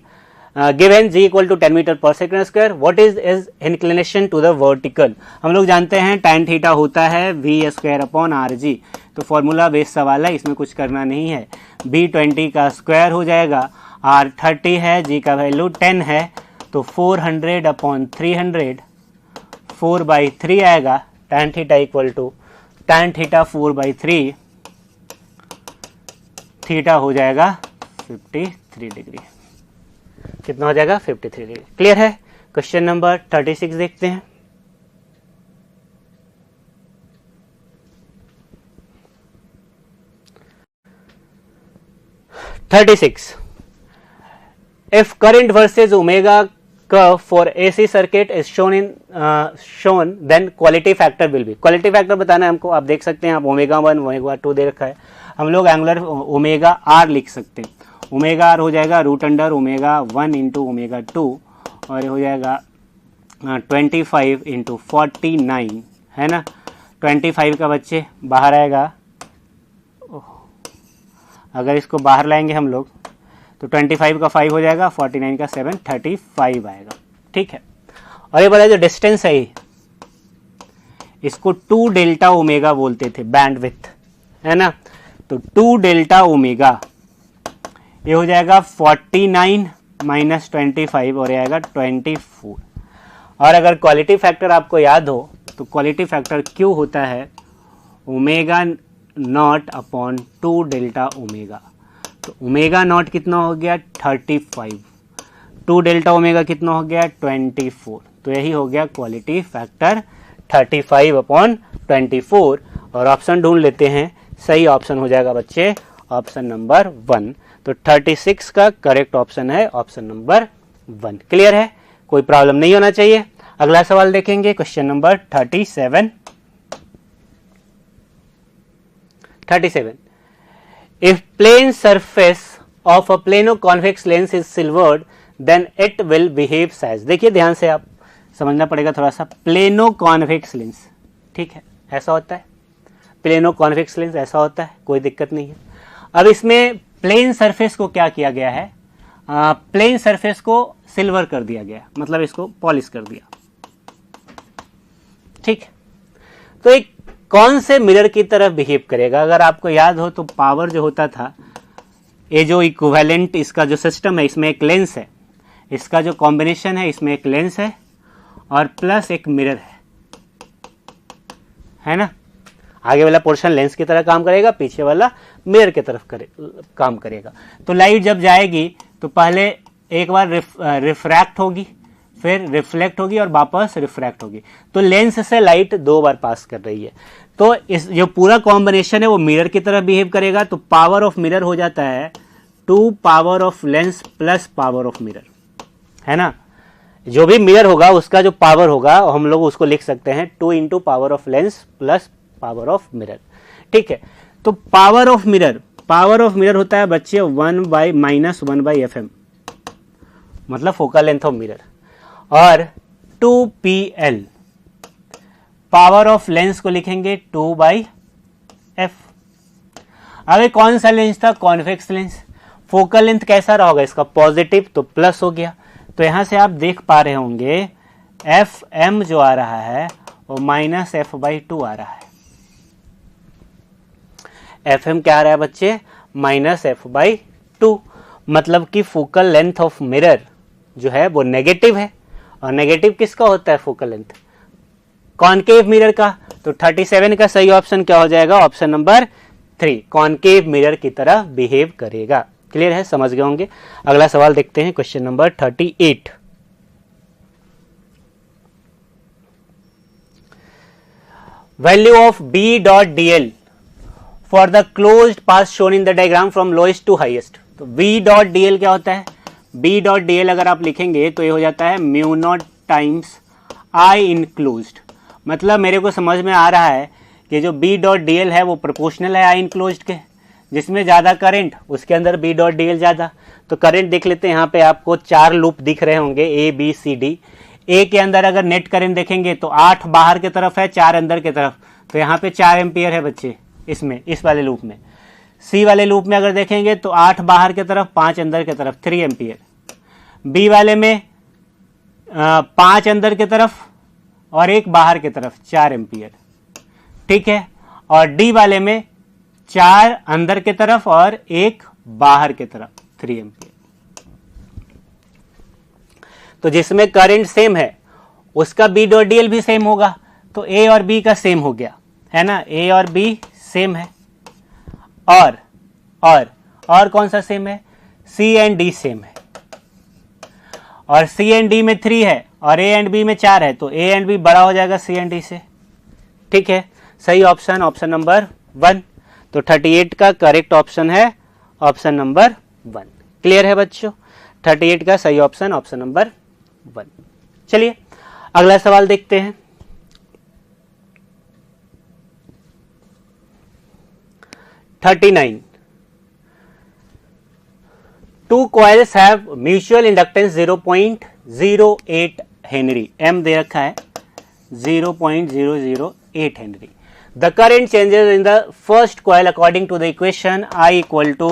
Given g equal to 10 meter per second square, what is inclination to the vertical? हम लोग जानते हैं tan theta होता है v square upon R G. तो formula base सवाल है, इसमें कुछ करना नहीं है। b 20 का स्क्वायर हो जाएगा, r 30 है, g का वैल्यू 10 है, तो 400 अपॉन 300 4/3 आएगा। tan theta equal to tan theta 4/3 theta हो जाएगा 53 डिग्री। कितना हो जाएगा 53 डिग्री। क्लियर है। क्वेश्चन नंबर 36 देखते हैं। If current versus omega curve for AC circuit is shown, then quality factor will be। quality factor बताना है हमको। आप देख सकते हैं, आप ओमेगा 1 ओमेगा 2 दे रखा है, हम लोग एंगुलर ओमेगा आर लिख सकते हैं। ओमेगा आर हो जाएगा root under omega 1 into omega 2 और ये हो जाएगा 25 इंटू 49 है ना। 25 का बच्चे बाहर आएगा, अगर इसको बाहर लाएंगे हम लोग तो 25 का 5 हो जाएगा, 49 का 7 35 आएगा। ठीक है। और ये बोला जो डिस्टेंस है इसको 2 डेल्टा ओमेगा बोलते थे, बैंडविड्थ है ना। तो 2 डेल्टा ओमेगा ये हो जाएगा 49 माइनस 25 और ये आएगा 24। और अगर क्वालिटी फैक्टर आपको याद हो तो क्वालिटी फैक्टर क्यों होता है omega naught upon 2 delta omega. तो ओमेगा नॉट कितना हो गया 35, 2 डेल्टा ओमेगा कितना हो गया 24, तो यही हो गया क्वालिटी फैक्टर 35 अपॉन 24। और ऑप्शन ढूंढ लेते हैं, सही ऑप्शन हो जाएगा बच्चे ऑप्शन नंबर 1। तो 36 का करेक्ट ऑप्शन है ऑप्शन नंबर 1। क्लियर है, कोई प्रॉब्लम नहीं होना चाहिए। अगला सवाल देखेंगे question number 37। If plane surface of a plano-convex lens is silvered, then it will behave as। देखिए ध्यान से, आप समझना पड़ेगा थोड़ा सा। प्लेनो-कॉन्वेक्स लेंस, ठीक है, ऐसा होता है। प्लेनो-कॉन्वेक्स लेंस ऐसा होता है, कोई दिक्कत नहीं है। अब इसमें प्लेन सरफेस को क्या किया गया है, प्लेन सरफेस को सिल्वर कर दिया गया, मतलब इसको पॉलिश कर दिया। ठीक, तो एक कौन से मिरर की तरफ बिहेव करेगा। अगर आपको याद हो तो पावर जो होता था, ये जो इक्विवेलेंट इसका जो सिस्टम है, इसमें एक लेंस है, इसका जो कॉम्बिनेशन है इसमें एक लेंस है और प्लस एक मिरर है ना। आगे वाला पोर्शन लेंस की तरह काम करेगा, पीछे वाला मिरर की तरफ काम करेगा। तो लाइट जब जाएगी तो पहले एक बार रिफ्रैक्ट होगी, फिर रिफ्लेक्ट होगी और वापस रिफ्रैक्ट होगी। तो लेंस से लाइट 2 बार पास कर रही है। तो इस जो पूरा कॉम्बिनेशन है वो मिरर की तरह बिहेव करेगा। तो पावर ऑफ मिरर हो जाता है 2 power of lens plus power of mirror, है ना। जो भी मिरर होगा उसका जो पावर होगा हम लोग उसको लिख सकते हैं 2 into power of lens plus power of mirror. ठीक है। तो पावर ऑफ मिरर होता है बच्चे 1/-1/fm, मतलब फोकल लेंथ ऑफ मिरर, और 2pl पावर ऑफ लेंस को लिखेंगे 2/f। अब कौन सा लेंस था, कॉन्वेक्स लेंस। फोकल लेंथ कैसा रहा होगा इसका, पॉजिटिव, तो प्लस हो गया। तो यहां से आप देख पा रहे होंगे fm जो आ रहा है वो -f/2 आ रहा है। fm क्या आ रहा है बच्चे, -f/2, मतलब कि फोकल लेंथ ऑफ मिरर जो है वो नेगेटिव है। और नेगेटिव किसका होता है फोकल लेंथ, कॉनकेव मिरर का। तो 37 का सही ऑप्शन क्या हो जाएगा, ऑप्शन नंबर 3, कॉनकेव मिरर की तरह बिहेव करेगा। क्लियर है, समझ गए होंगे। अगला सवाल देखते हैं question number 38। Value of B dot d l for the closed path shown in the diagram from lowest to highest. तो बी डॉट डी एल क्या होता है? बी डॉट डी एल अगर आप लिखेंगे तो ये हो जाता है mu naught times I enclosed. मतलब मेरे को समझ में आ रहा है कि जो बी डॉट डी एल है वो प्रोपोर्शनल है आई इनक्लोज्ड के, जिसमें ज़्यादा करंट उसके अंदर बी डॉट डी एल ज़्यादा। तो करंट देख लेते हैं, यहाँ पे आपको 4 लूप दिख रहे होंगे ए बी सी डी। ए के अंदर अगर नेट करंट देखेंगे तो 8 बाहर की तरफ है, 4 अंदर की तरफ, तो यहाँ पे 4 एम्पियर है बच्चे इसमें, इस वाले लूप में। सी वाले लूप में अगर देखेंगे तो 8 बाहर की तरफ, 5 अंदर की तरफ, 3 एम्पियर। बी वाले में 5 अंदर की तरफ और 1 बाहर की तरफ, 4 एम्पियर, ठीक है। और डी वाले में 4 अंदर की तरफ और 1 बाहर की तरफ, 3 एम्पियर। तो जिसमें करंट सेम है उसका बी डॉट डी एल भी सेम होगा, तो ए और बी का सेम हो गया, है ना, ए और बी सेम है। और कौन सा सेम है? सी एंड डी सेम है, और सी एंड डी में 3 है और ए एंड बी में 4 है, तो ए एंड बी बड़ा हो जाएगा सी एंड डी से, ठीक है। सही ऑप्शन ऑप्शन नंबर 1। तो 38 का करेक्ट ऑप्शन है ऑप्शन नंबर 1। क्लियर है बच्चों? 38 का सही ऑप्शन ऑप्शन नंबर 1। चलिए अगला सवाल देखते हैं। 39 2 coils have mutual inductance 0.08 henry, M दे रखा है 0.008 henry. The current changes in the first coil according to the equation I equal to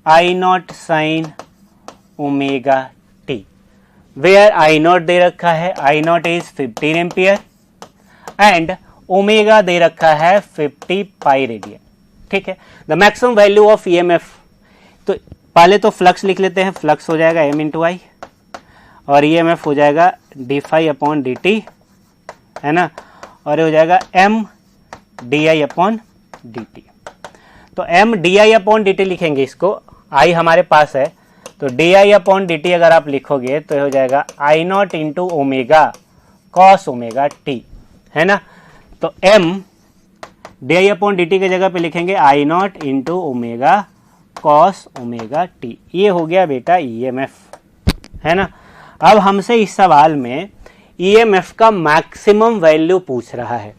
I naught sin omega t, where I naught दे रखा है, I naught is 15 ampere and omega दे रखा है 50 pi radian, ठीक है। The maximum value of EMF, तो पहले तो फ्लक्स लिख लेते हैं, फ्लक्स हो जाएगा एम इंटू आई और ईएमएफ हो जाएगा D phi upon D T, है ना, और ये हो जाएगा M D I upon D T. तो M D I upon D T लिखेंगे, इसको आई हमारे पास है, तो D I upon D T अगर आप लिखोगे तो ये हो जाएगा I naught into omega cos omega T, है ना। तो M D I upon D T की जगह पे लिखेंगे I naught into omega cos omega T. ये हो गया बेटा ईएमएफ, है ना। अब हमसे इस सवाल में ईएमएफ का मैक्सिमम वैल्यू पूछ रहा है,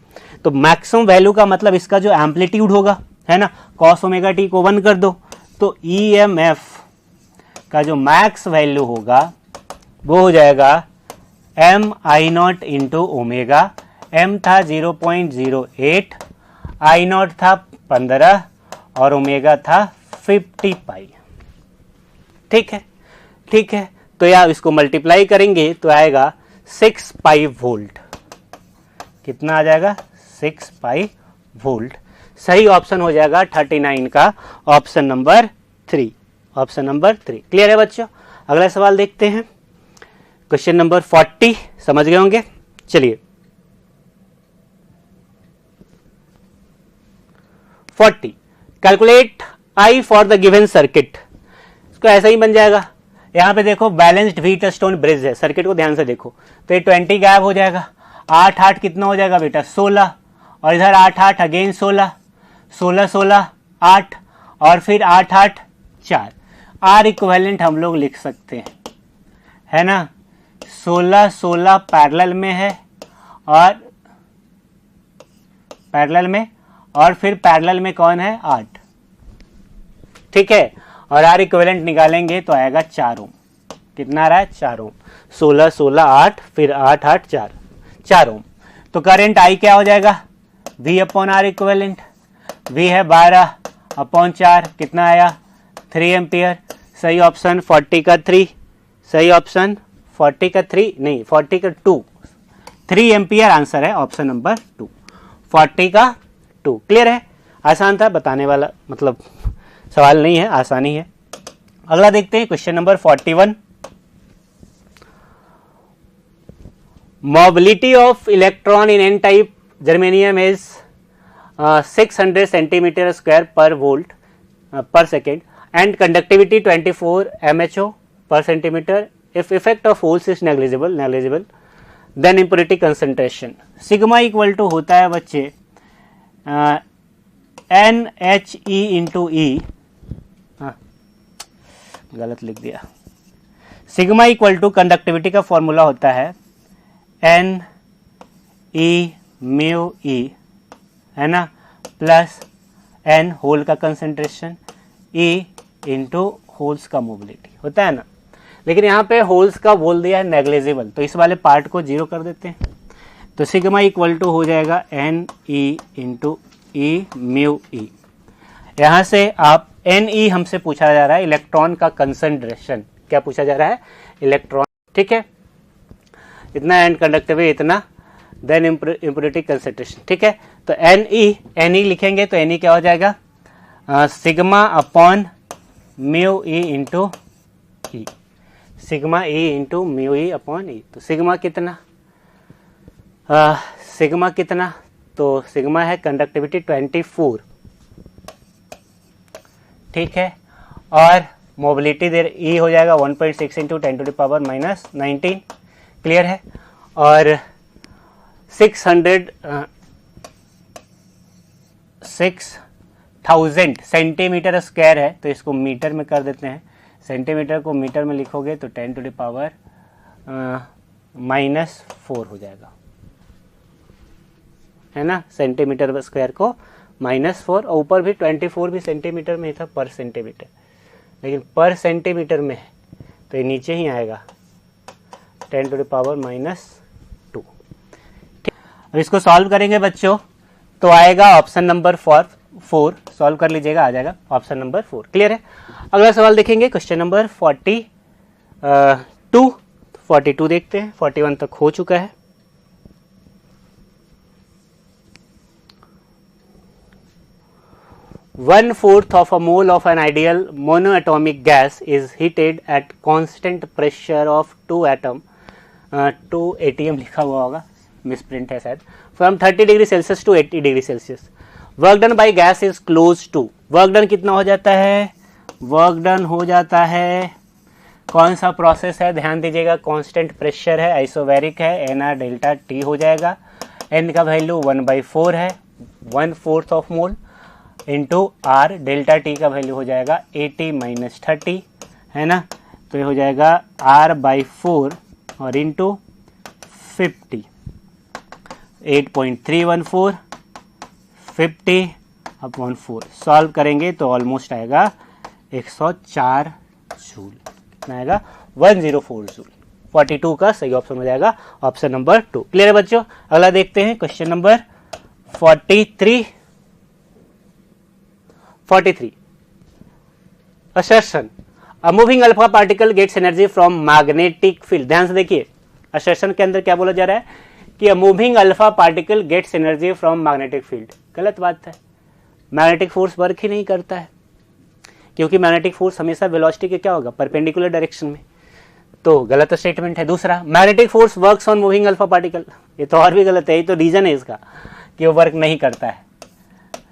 तो मैक्सिमम वैल्यू का मतलब इसका जो एम्पलीट्यूड होगा, है ना, कॉस ओमेगा टी को 1 कर दो, तो ईएमएफ का जो मैक्स वैल्यू होगा वो हो जाएगा M I naught into omega. M था 0.08, आई नॉट था 15 और ओमेगा था 50 पाई, ठीक है, ठीक है। तो यार इसको मल्टीप्लाई करेंगे तो आएगा 6 पाई वोल्ट। कितना आ जाएगा? 6 पाई वोल्ट। सही ऑप्शन हो जाएगा 39 का option number 3, option number 3। Clear है बच्चों? अगला सवाल देखते हैं, क्वेश्चन नंबर 40। समझ गए होंगे? चलिए 40, calculate I for the given circuit. इसको ऐसा ही बन जाएगा, यहाँ पे देखो बैलेंस्ड व्हीट स्टोन ब्रिज है, सर्किट को ध्यान से देखो, तो ये 20 गायब हो जाएगा, 8 8 कितना हो जाएगा बेटा 16, और इधर 8 8 अगेन 16, 16 16 8 और फिर 8 8 4। आर इक्विवेलेंट हम लोग लिख सकते हैं, है ना। 16 16 पैरेलल में है और पैरेलल में, और फिर पैरेलल में कौन है? 8, ठीक है। और आर इक्विवेलेंट निकालेंगे तो आएगा 4 ओम। कितना आ रहा है? 4 ओम। 16 16 8 फिर 8 8 4, 4 ओम। तो करंट आई क्या हो जाएगा? V upon R equivalent. V है 12 अपॉन 4, कितना आया? 3 एम्पियर। सही ऑप्शन 40 का 3, सही ऑप्शन 40 का 3 नहीं 40 का 2, 3 एम्पियर आंसर है ऑप्शन नंबर 2, 40 का 2। क्लियर है? आसान था, बताने वाला मतलब सवाल नहीं है, आसानी है। अगला देखते हैं question number 41। Mobility of electron in n type germanium is 600 centimetre square per volt per second and conductivity 24 MHO per centimetre. If effect of holes is negligible then impurity concentration. Sigma equal to होता है बच्चे n h e into e, गलत लिख दिया, sigma equal to conductivity का formula होता है n e mu e, है ना, प्लस एन होल का कंसेंट्रेशन, ई इंटू होल्स का मोबिलिटी होता है ना। लेकिन यहाँ पे होल्स का बोल दिया है नेग्लिजिबल, तो इस वाले पार्ट को जीरो कर देते हैं। तो सिग्मा इक्वल टू हो जाएगा एन ई इंटू ई म्यू ई। यहाँ से आप एन ई हमसे पूछा जा रहा है इलेक्ट्रॉन का कंसंट्रेशन, क्या पूछा जा रहा है, इलेक्ट्रॉन, ठीक है, इतना एंड कंडक्टिविटी इतना, देन इम्प्योरिटी कंसंट्रेशन, ठीक है। तो एन ई लिखेंगे तो एन ई क्या हो जाएगा, sigma upon mu E into E, sigma E into mu E upon E. तो सिग्मा कितना, सिग्मा कितना, तो सिग्मा है कंडक्टिविटी 24, ठीक है, और मोबिलिटी देर ई हो जाएगा 1.6 into 10 to the power minus 19, clear है। और 6000 सेंटीमीटर स्क्वायर है, तो इसको मीटर में कर देते हैं, सेंटीमीटर को मीटर में लिखोगे तो 10 टू द पावर -4 हो जाएगा, है ना, सेंटीमीटर स्क्वायर को -4, और ऊपर भी 24 भी सेंटीमीटर में ही था पर सेंटीमीटर, लेकिन पर सेंटीमीटर में है तो ये नीचे ही आएगा 10 टू द पावर -2। अब इसको सॉल्व करेंगे बच्चों तो आएगा ऑप्शन नंबर 4, सॉल्व कर लीजिएगा, आ जाएगा ऑप्शन नंबर 4, क्लियर है। अगला सवाल देखेंगे क्वेश्चन नंबर 42 देखते हैं, 41 तक हो चुका है। One-fourth of a mole of an ideal monoatomic gas is heated at constant pressure of 2 atm, 2 atm लिखा हुआ होगा, मिसप्रिंट है शायद, from 30 degree Celsius to 80 degree Celsius. Work done by gas is close to, work done कितना हो जाता है, work done हो जाता है, कौन सा प्रोसेस है, ध्यान दीजिएगा, कांस्टेंट प्रेशर है, आइसोबैरिक है, एनआर डेल्टा टी हो जाएगा, एन का वैल्यू 1/4 है, 1/4 of mole, into R delta T का वैल्यू हो जाएगा 80 - 30, है ना, तो ये हो जाएगा R/4 और इंटू 50, 8.314, 50/4, सॉल्व करेंगे तो ऑलमोस्ट आएगा 104 जूल, कितना आएगा 104 जूल। 42 का सही ऑप्शन हो जाएगा ऑप्शन नंबर 2, क्लियर है बच्चों। अगला देखते हैं question number 43। Assertion, a moving alpha particle gets energy from magnetic field. ध्यान से देखिए, असर्शन के अंदर क्या बोला जा रहा है कि a moving alpha particle gets energy from magnetic field. गलत बात है, मैग्नेटिक फोर्स वर्क ही नहीं करता है, क्योंकि मैग्नेटिक फोर्स हमेशा वेलोसिटी के क्या होगा, परपेंडिकुलर डायरेक्शन में, तो गलत स्टेटमेंट है। दूसरा, magnetic force works on moving alpha particle, ये तो और भी गलत है, ये तो रीजन है इसका कि वो वर्क नहीं करता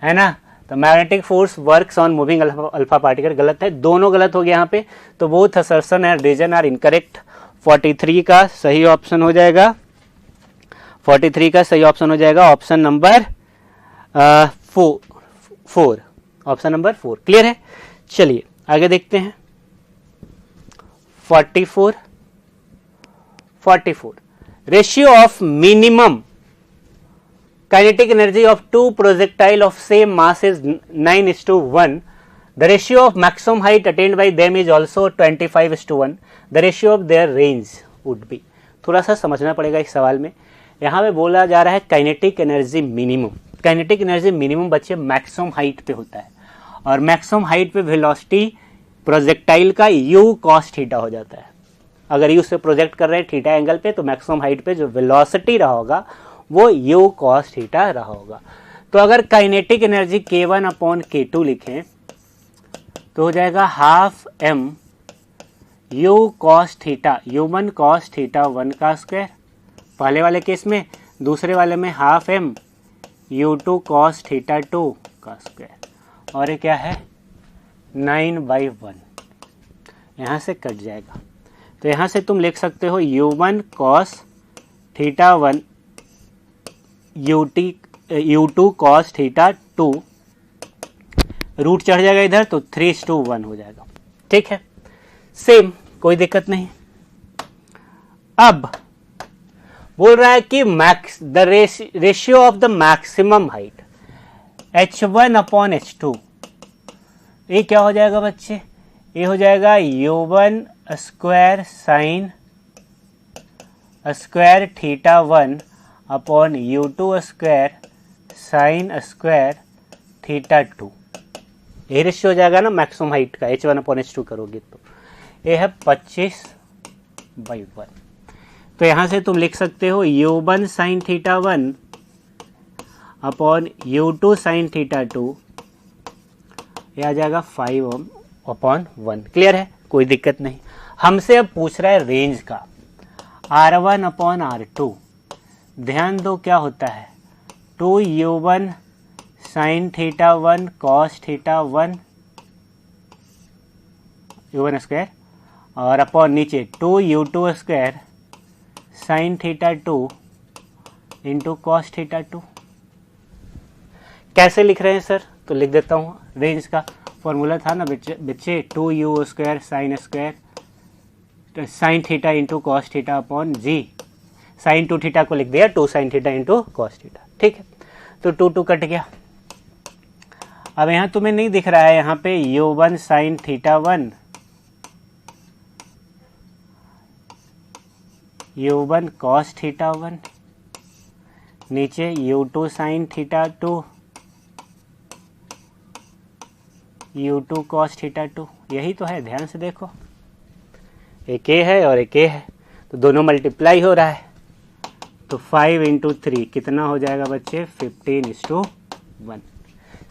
है ना। तो magnetic force works on moving alpha particle गलत है, दोनों गलत हो गया यहाँ पे, तो both assertion and reason are incorrect. 43 का सही ऑप्शन हो जाएगा, 43 का सही ऑप्शन हो जाएगा option number 4, option number 4, clear है। चलिए आगे देखते हैं 44। Ratio of minimum kinetic energy of two projectile of same mass is 9:1. The ratio of maximum height attained by them is also 25:1. The ratio of their range would be. थोड़ा सा समझना पड़ेगा इस सवाल में, यहाँ पे बोला जा रहा है kinetic energy minimum. Kinetic energy minimum बच्चे मैक्सिमम हाइट पे होता है, और मैक्सिमम हाइट पे वेलोसिटी प्रोजेक्टाइल का u cos थीटा हो जाता है। अगर u से प्रोजेक्ट कर रहे हैं थीटा एंगल पे, तो मैक्सिमम हाइट पे जो वेलोसिटी रहा होगा वो u cos थीटा रहा होगा। तो अगर काइनेटिक एनर्जी K1/K2 लिखें तो हो जाएगा half m u cos theta u1 cos theta 1 का स्क्वायर पहले वाले केस में, दूसरे वाले में half m u2 cos theta 2 का स्क्वायर, और ये क्या है 9/1, यहाँ से कट जाएगा। तो यहाँ से तुम लिख सकते हो u1 cos theta 1 ut u2 cos theta 2, root चढ़ जाएगा इधर तो 3:1 हो जाएगा। ठीक है, सेम, कोई दिक्कत नहीं। अब बोल रहा है कि max the ratio of the maximum height h1/h2, ये क्या हो जाएगा बच्चे, ये हो जाएगा u1 square sine square theta 1 upon u2 square sine square theta 2। ये रेशियो हो जाएगा ना मैक्सिमम हाइट का, h1/h2 करोगे तो ये है 25/1। तो यहाँ से तुम लिख सकते हो u1 sine theta 1 upon u2 sine theta 2, ये आ जाएगा 5/1। क्लियर है, कोई दिक्कत नहीं। हमसे अब पूछ रहा है रेंज का, r1/r2। ध्यान दो क्या होता है, 2u1 sine theta 1 cos theta 1 u1 square और अपॉन नीचे 2u2 square sine theta 2 into cos theta 2। कैसे लिख रहे हैं सर, तो लिख देता हूँ। रेंज का फॉर्मूला था ना बच्चे 2u square sine theta into cos theta upon G, sine 2 theta को लिख दिया 2 sine theta into cos theta. ठीक है, तो 2 कट गया। अब यहाँ तुम्हें नहीं दिख रहा है, यहाँ पे u1 sine theta 1 u1 cos theta 1 नीचे u2 sine theta 2 u2 cos theta 2, यही तो है, ध्यान से देखो, एक ए है और एक ए है तो दोनों मल्टीप्लाई हो रहा है। तो 5 × 3 कितना हो जाएगा बच्चे, 15:1।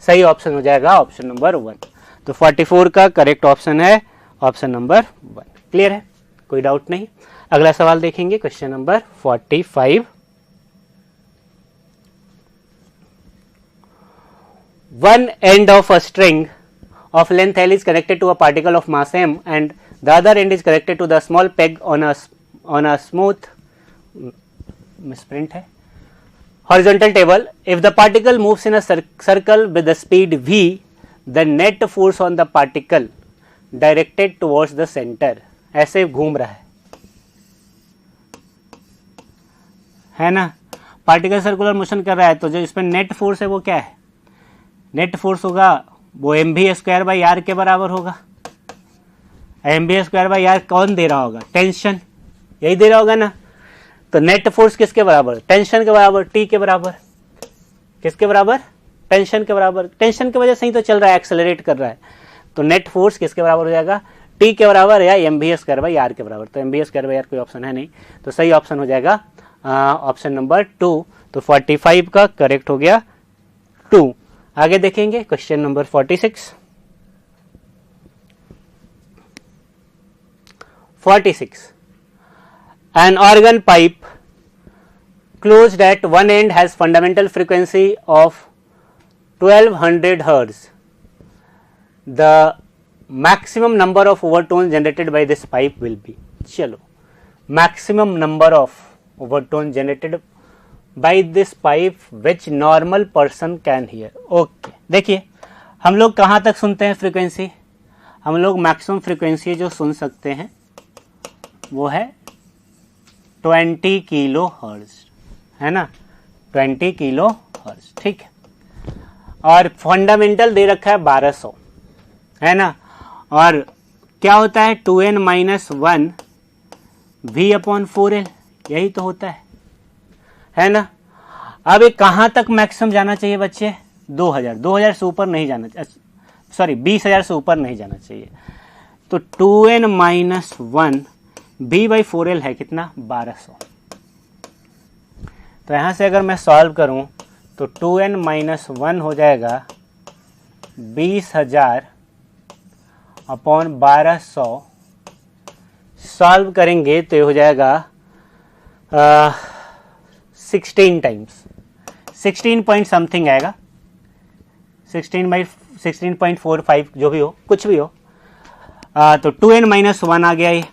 सही ऑप्शन हो जाएगा ऑप्शन नंबर 1। तो 44 का करेक्ट ऑप्शन है ऑप्शन नंबर 1। क्लियर है, कोई डाउट नहीं। अगला सवाल देखेंगे, question number 45। One end of a string of length L is connected to a particle of mass m and the other end is connected to the small peg on a smooth misprint है horizontal table. If the particle moves in a circle with the speed v, the net force on the particle directed towards the center, ऐसे घूम रहा है ना, particle circular motion कर रहा है, तो जो इसमें नेट फोर्स है वो क्या है, नेट फोर्स होगा वो mv²/r के बराबर होगा। mv²/r कौन दे रहा होगा, टेंशन, यही दे रहा होगा ना। तो नेट फोर्स किसके बराबर, टेंशन के बराबर, टी के बराबर, किसके बराबर, टेंशन के बराबर। टेंशन की वजह से ही तो चल रहा है, एक्सेलरेट कर रहा है। तो नेट फोर्स किसके बराबर हो जाएगा, टी के बराबर या mv²/r के बराबर। तो mv²/r कोई ऑप्शन है नहीं, तो सही ऑप्शन हो जाएगा ऑप्शन नंबर 2। तो 45 का करेक्ट हो गया 2। आगे देखेंगे question number 46। 46 An organ pipe closed at one end has fundamental frequency of 1200 Hz. The maximum number of overtones generated by this pipe will be, चलो maximum number of overtones generated by this pipe which normal person can hear. Okay, देखिए हम लोग कहाँ तक सुनते हैं frequency, हम लोग मैक्सिमम फ्रीक्वेंसी जो सुन सकते हैं वो है 20 किलो हर्ट्ज, है ना, 20 किलो हर्ट्ज। ठीक है, और फंडामेंटल दे रखा है 1200, है ना। और क्या होता है 2n - 1 v/4l, यही तो होता है ना। अब ये कहाँ तक मैक्सिमम जाना चाहिए बच्चे, 2000 से ऊपर नहीं जाना चाहिए, सॉरी 20,000 से ऊपर नहीं जाना चाहिए। तो 2n - 1 v/4l है कितना, 1200। तो यहाँ से अगर मैं सॉल्व करूँ तो 2n - 1 हो जाएगा 20,000 अपॉन 1200। सॉल्व करेंगे तो ये हो जाएगा 16 टाइम्स, 16 पॉइंट समथिंग आएगा, 16/16.45 जो भी हो, कुछ भी हो। तो 2n - 1 आ गया ये,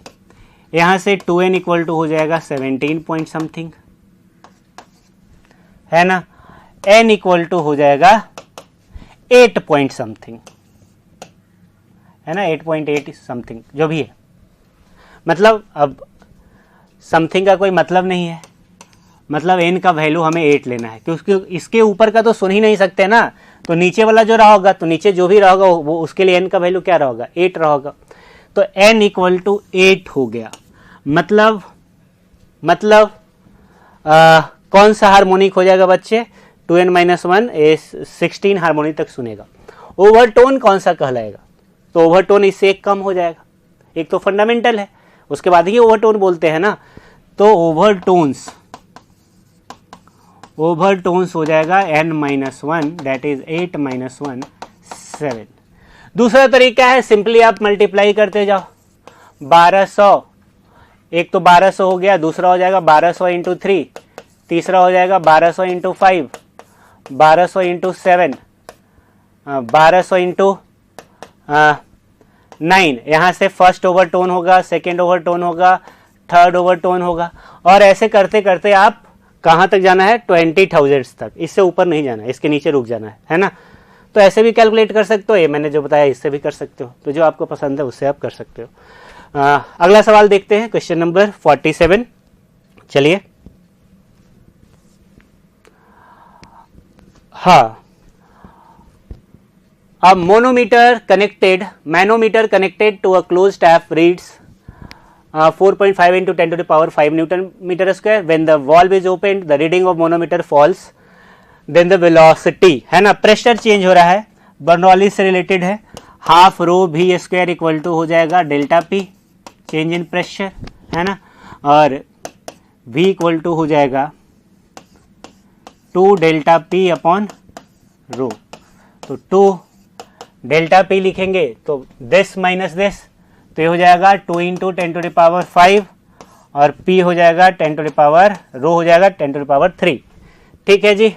यहाँ से 2n = हो जाएगा 17 पॉइंट समथिंग, है ना। n इक्वल टू हो जाएगा 8 पॉइंट समथिंग, है ना, 8.8 समथिंग जो भी है। मतलब अब समथिंग का कोई मतलब नहीं है, मतलब n का वैल्यू हमें 8 लेना है, क्योंकि इसके ऊपर का तो सुन ही नहीं सकते ना, तो नीचे वाला जो रहा होगा, तो नीचे जो भी रहा होगा वो उसके लिए n का वैल्यू क्या रहा होगा, 8 रहा होगा। तो n इक्वल टू 8 हो गया। मतलब कौन सा हार्मोनिक हो जाएगा बच्चे, 2n-1 16 हार्मोनिक तक सुनेगा। ओवरटोन कौन सा कहलाएगा, तो ओवरटोन इससे एक कम हो जाएगा, एक तो फंडामेंटल है, उसके बाद ही ओवरटोन बोलते हैं ना, तो ओवरटोन्स हो जाएगा n-1, दैट इज 8-1 7। दूसरा तरीका है, सिंपली आप मल्टीप्लाई करते जाओ, 1200, एक तो 1200 हो गया, दूसरा हो जाएगा 1200 इंटू 3, तीसरा हो जाएगा 1200 इंटू 5, 1200 इंटू 7, 1200 इंटू 9। यहाँ से फर्स्ट ओवरटोन होगा, सेकेंड ओवरटोन होगा, थर्ड ओवरटोन होगा, और ऐसे करते करते आप कहाँ तक जाना है, 20,000 तक, इससे ऊपर नहीं जाना है, इसके नीचे रुक जाना है ना। तो ऐसे भी कैलकुलेट कर सकते हो, ये मैंने जो बताया इससे भी कर सकते हो, तो जो आपको पसंद है उससे आप कर सकते हो। अगला सवाल देखते हैं, क्वेश्चन नंबर 47। चलिए, हाँ, a manometer connected to a closed tap reads 4.5 into 10 to the power 5 Newton meter square. When the valve is opened, the reading of manometer falls, then the velocity, है ना, प्रेशर चेंज हो रहा है, Bernoulli से related है, half rho भी square equal to हो जाएगा delta P, change in pressure, है ना, और v इक्वल टू हो जाएगा 2 डेल्टा पी अपॉन रो। तो 2 डेल्टा पी लिखेंगे तो दिस माइनस दिस, तो ये हो जाएगा 2 इंटू 10 टू द पावर 5, और p हो जाएगा 10 टू द पावर, रो हो जाएगा 10 टू द पावर 3। ठीक है जी,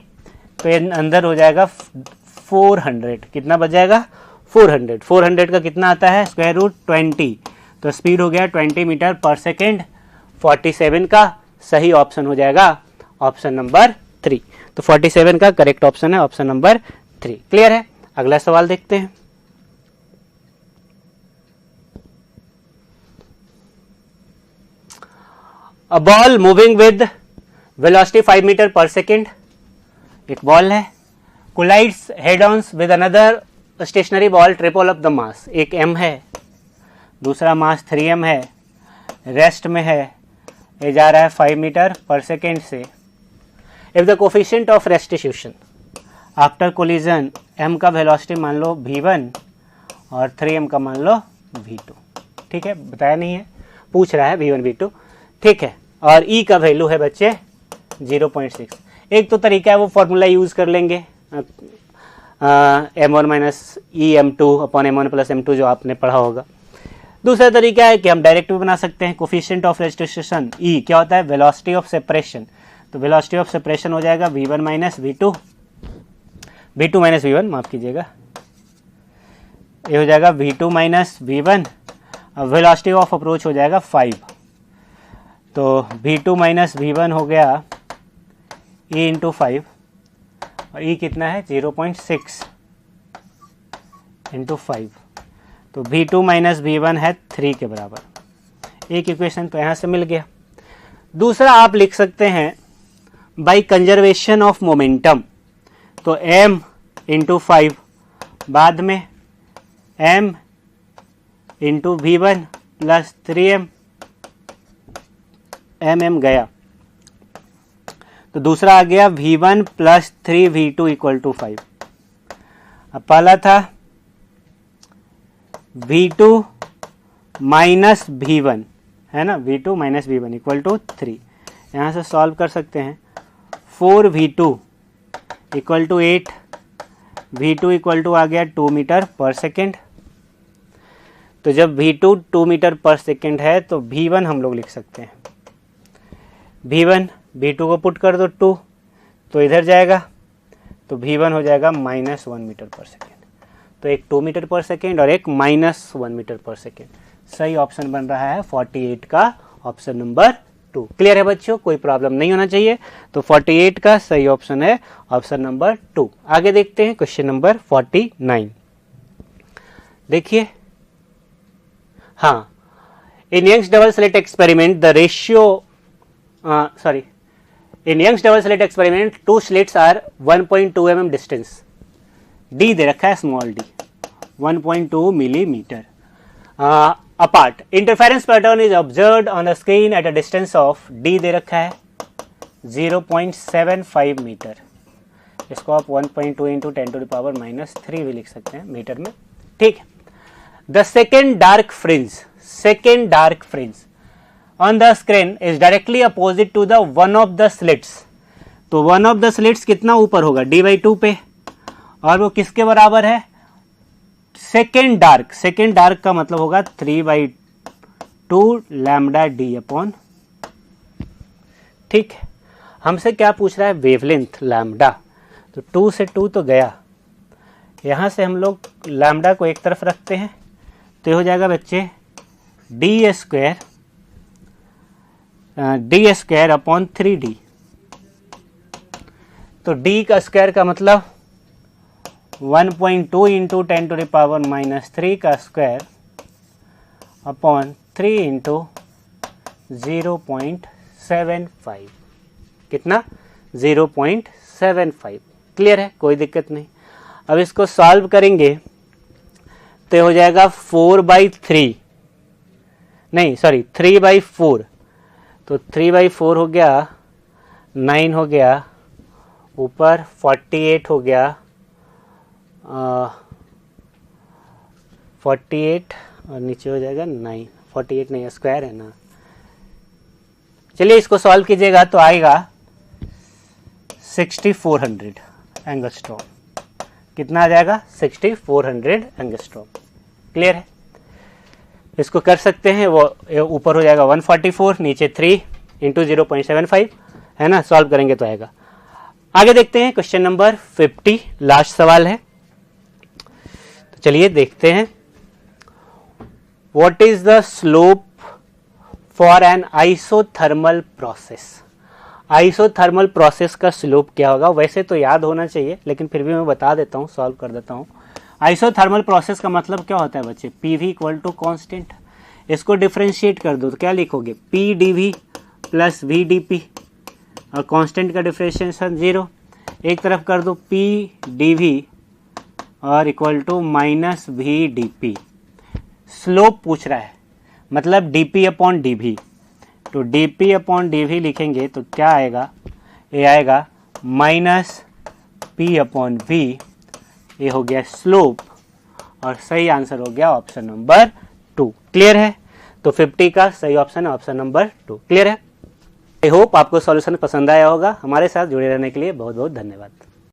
तो ये अंदर हो जाएगा 400, कितना बच जाएगा, 400 का कितना आता है, स्क्वायर रूट 20, तो स्पीड हो गया 20 मीटर पर सेकेंड। 47 का सही ऑप्शन हो जाएगा ऑप्शन नंबर 3। तो 47 का करेक्ट ऑप्शन है ऑप्शन नंबर 3। क्लियर है, अगला सवाल देखते हैं। A ball moving with velocity 5 metre per second, एक बॉल है, collides head ons with another stationary ball triple of the mass, एक m है, दूसरा मास 3m है, रेस्ट में है, ये जा रहा है 5 मीटर पर सेकेंड से। If the coefficient of restitution after collision m का वेलोसिटी मान लो v1 और 3m का मान लो v2, ठीक है, बताया नहीं है, पूछ रहा है v1 v2, ठीक है, और e का वैल्यू है बच्चे 0.6। एक तो तरीका है वो फॉर्मूला यूज कर लेंगे, m1 माइनस ई m2 upon m1 plus m2 जो आपने पढ़ा होगा। दूसरा तरीका है कि हम डायरेक्ट भी बना सकते हैं, कोफिशिएंट ऑफ रेस्टिट्यूशन e क्या होता है, वेलोसिटी ऑफ सेपरेशन, तो वेलोसिटी ऑफ सेपरेशन हो जाएगा v1 minus v2 minus v1, माफ कीजिएगा, ये हो जाएगा v2 minus v1, velocity of approach हो जाएगा 5, तो v2 माइनस v1 हो गया e इंटू 5, और e कितना है 0.6 इंटू 5, तो v2 माइनस v1 है 3 के बराबर। एक इक्वेशन तो यहाँ से मिल गया। दूसरा आप लिख सकते हैं बाई कंजर्वेशन ऑफ मोमेंटम, तो m इंटू 5, बाद में m into v1 plus 3m, m गया, तो दूसरा आ गया v1 plus 3v2 equal to 5। अब पहला था v2 माइनस v1, है ना, v2 minus v1 equal to 3, यहाँ से सॉल्व कर सकते हैं, 4v2 equal to 8, v2 equal to आ गया 2 मीटर पर सेकेंड, तो जब v2 2 मीटर पर सेकेंड है तो v1 हम लोग लिख सकते हैं, v1 v2 को पुट कर दो 2, तो इधर जाएगा, तो v1 हो जाएगा माइनस 1 मीटर पर सेकेंड, तो एक 2 मीटर पर सेकेंड और एक माइनस 1 मीटर पर सेकेंड। सही ऑप्शन बन रहा है 48 का ऑप्शन नंबर 2। क्लियर है बच्चों, कोई प्रॉब्लम नहीं होना चाहिए। तो 48 का सही ऑप्शन है ऑप्शन नंबर 2। आगे देखते हैं क्वेश्चन नंबर 49। देखिए, हाँ, in Young's double slit experiment the ratio in Young's double slit experiment 2 slits are 1.2 mm distance. D दे रखा है small d 1.2 millimetre apart. Interference pattern is observed on the screen at a distance of d दे रखा है 0.75 metre. इसको आप 1.2 into 10⁻³ भी लिख सकते हैं मीटर में, ठीक है। The second dark fringe on the screen is directly opposite to the one of the slits. तो वन ऑफ द स्लिट्स कितना ऊपर होगा, d/2 पे, और वो किसके बराबर है, सेकेंड डार्क का मतलब होगा 3/2 लैम्डा डी अपॉन, ठीक है। हमसे क्या पूछ रहा है, वेवलेंथ लैम्डा। तो 2 से 2 तो गया, यहां से हम लोग लैम्डा को एक तरफ रखते हैं तो ये हो जाएगा बच्चे डी स्क्वायर अपॉन 3d। तो d का स्क्वायर का मतलब 1.2 इंटू 10⁻³ का स्क्वायर अपॉन 3 इंटू 0.75, कितना 0.75। क्लियर है, कोई दिक्कत नहीं। अब इसको सॉल्व करेंगे तो हो जाएगा 3/4। तो 3/4 हो गया, 9 हो गया, ऊपर 48 हो गया, 48 और नीचे हो जाएगा 9। 48 नहीं, स्क्वायर है ना। चलिए इसको सॉल्व कीजिएगा तो आएगा 6400 एंगस्ट्रॉम। कितना आ जाएगा, 6400 एंगस्ट्रॉम। क्लियर है, इसको कर सकते हैं। वो ऊपर हो जाएगा 144, नीचे 3 इंटू 0.75 है ना, सॉल्व करेंगे तो आएगा। आगे देखते हैं क्वेश्चन नंबर 50, लास्ट सवाल है। तो चलिए देखते हैं, what is the slope for an isothermal process. Isothermal process का स्लोप क्या होगा, वैसे तो याद होना चाहिए लेकिन फिर भी मैं बता देता हूँ, सॉल्व कर देता हूँ। आइसोथर्मल प्रोसेस का मतलब क्या होता है बच्चे, PV इक्वल टू कॉन्स्टेंट। इसको डिफ्रेंशिएट कर दो तो क्या लिखोगे, PdV प्लस VdP, और कांस्टेंट का डिफरेंशिएशन 0। एक तरफ कर दो PdV और equal to minus VdP। Slope पूछ रहा है, मतलब dP अपॉन dV। तो dP अपॉन dV लिखेंगे तो क्या आएगा, ये आएगा माइनस P अपॉन V। ये हो गया स्लोप, और सही आंसर हो गया ऑप्शन नंबर 2। क्लियर है, तो 50 का सही ऑप्शन है ऑप्शन नंबर 2। क्लियर है। आई होप आपको सॉल्यूशन पसंद आया होगा। हमारे साथ जुड़े रहने के लिए बहुत बहुत धन्यवाद।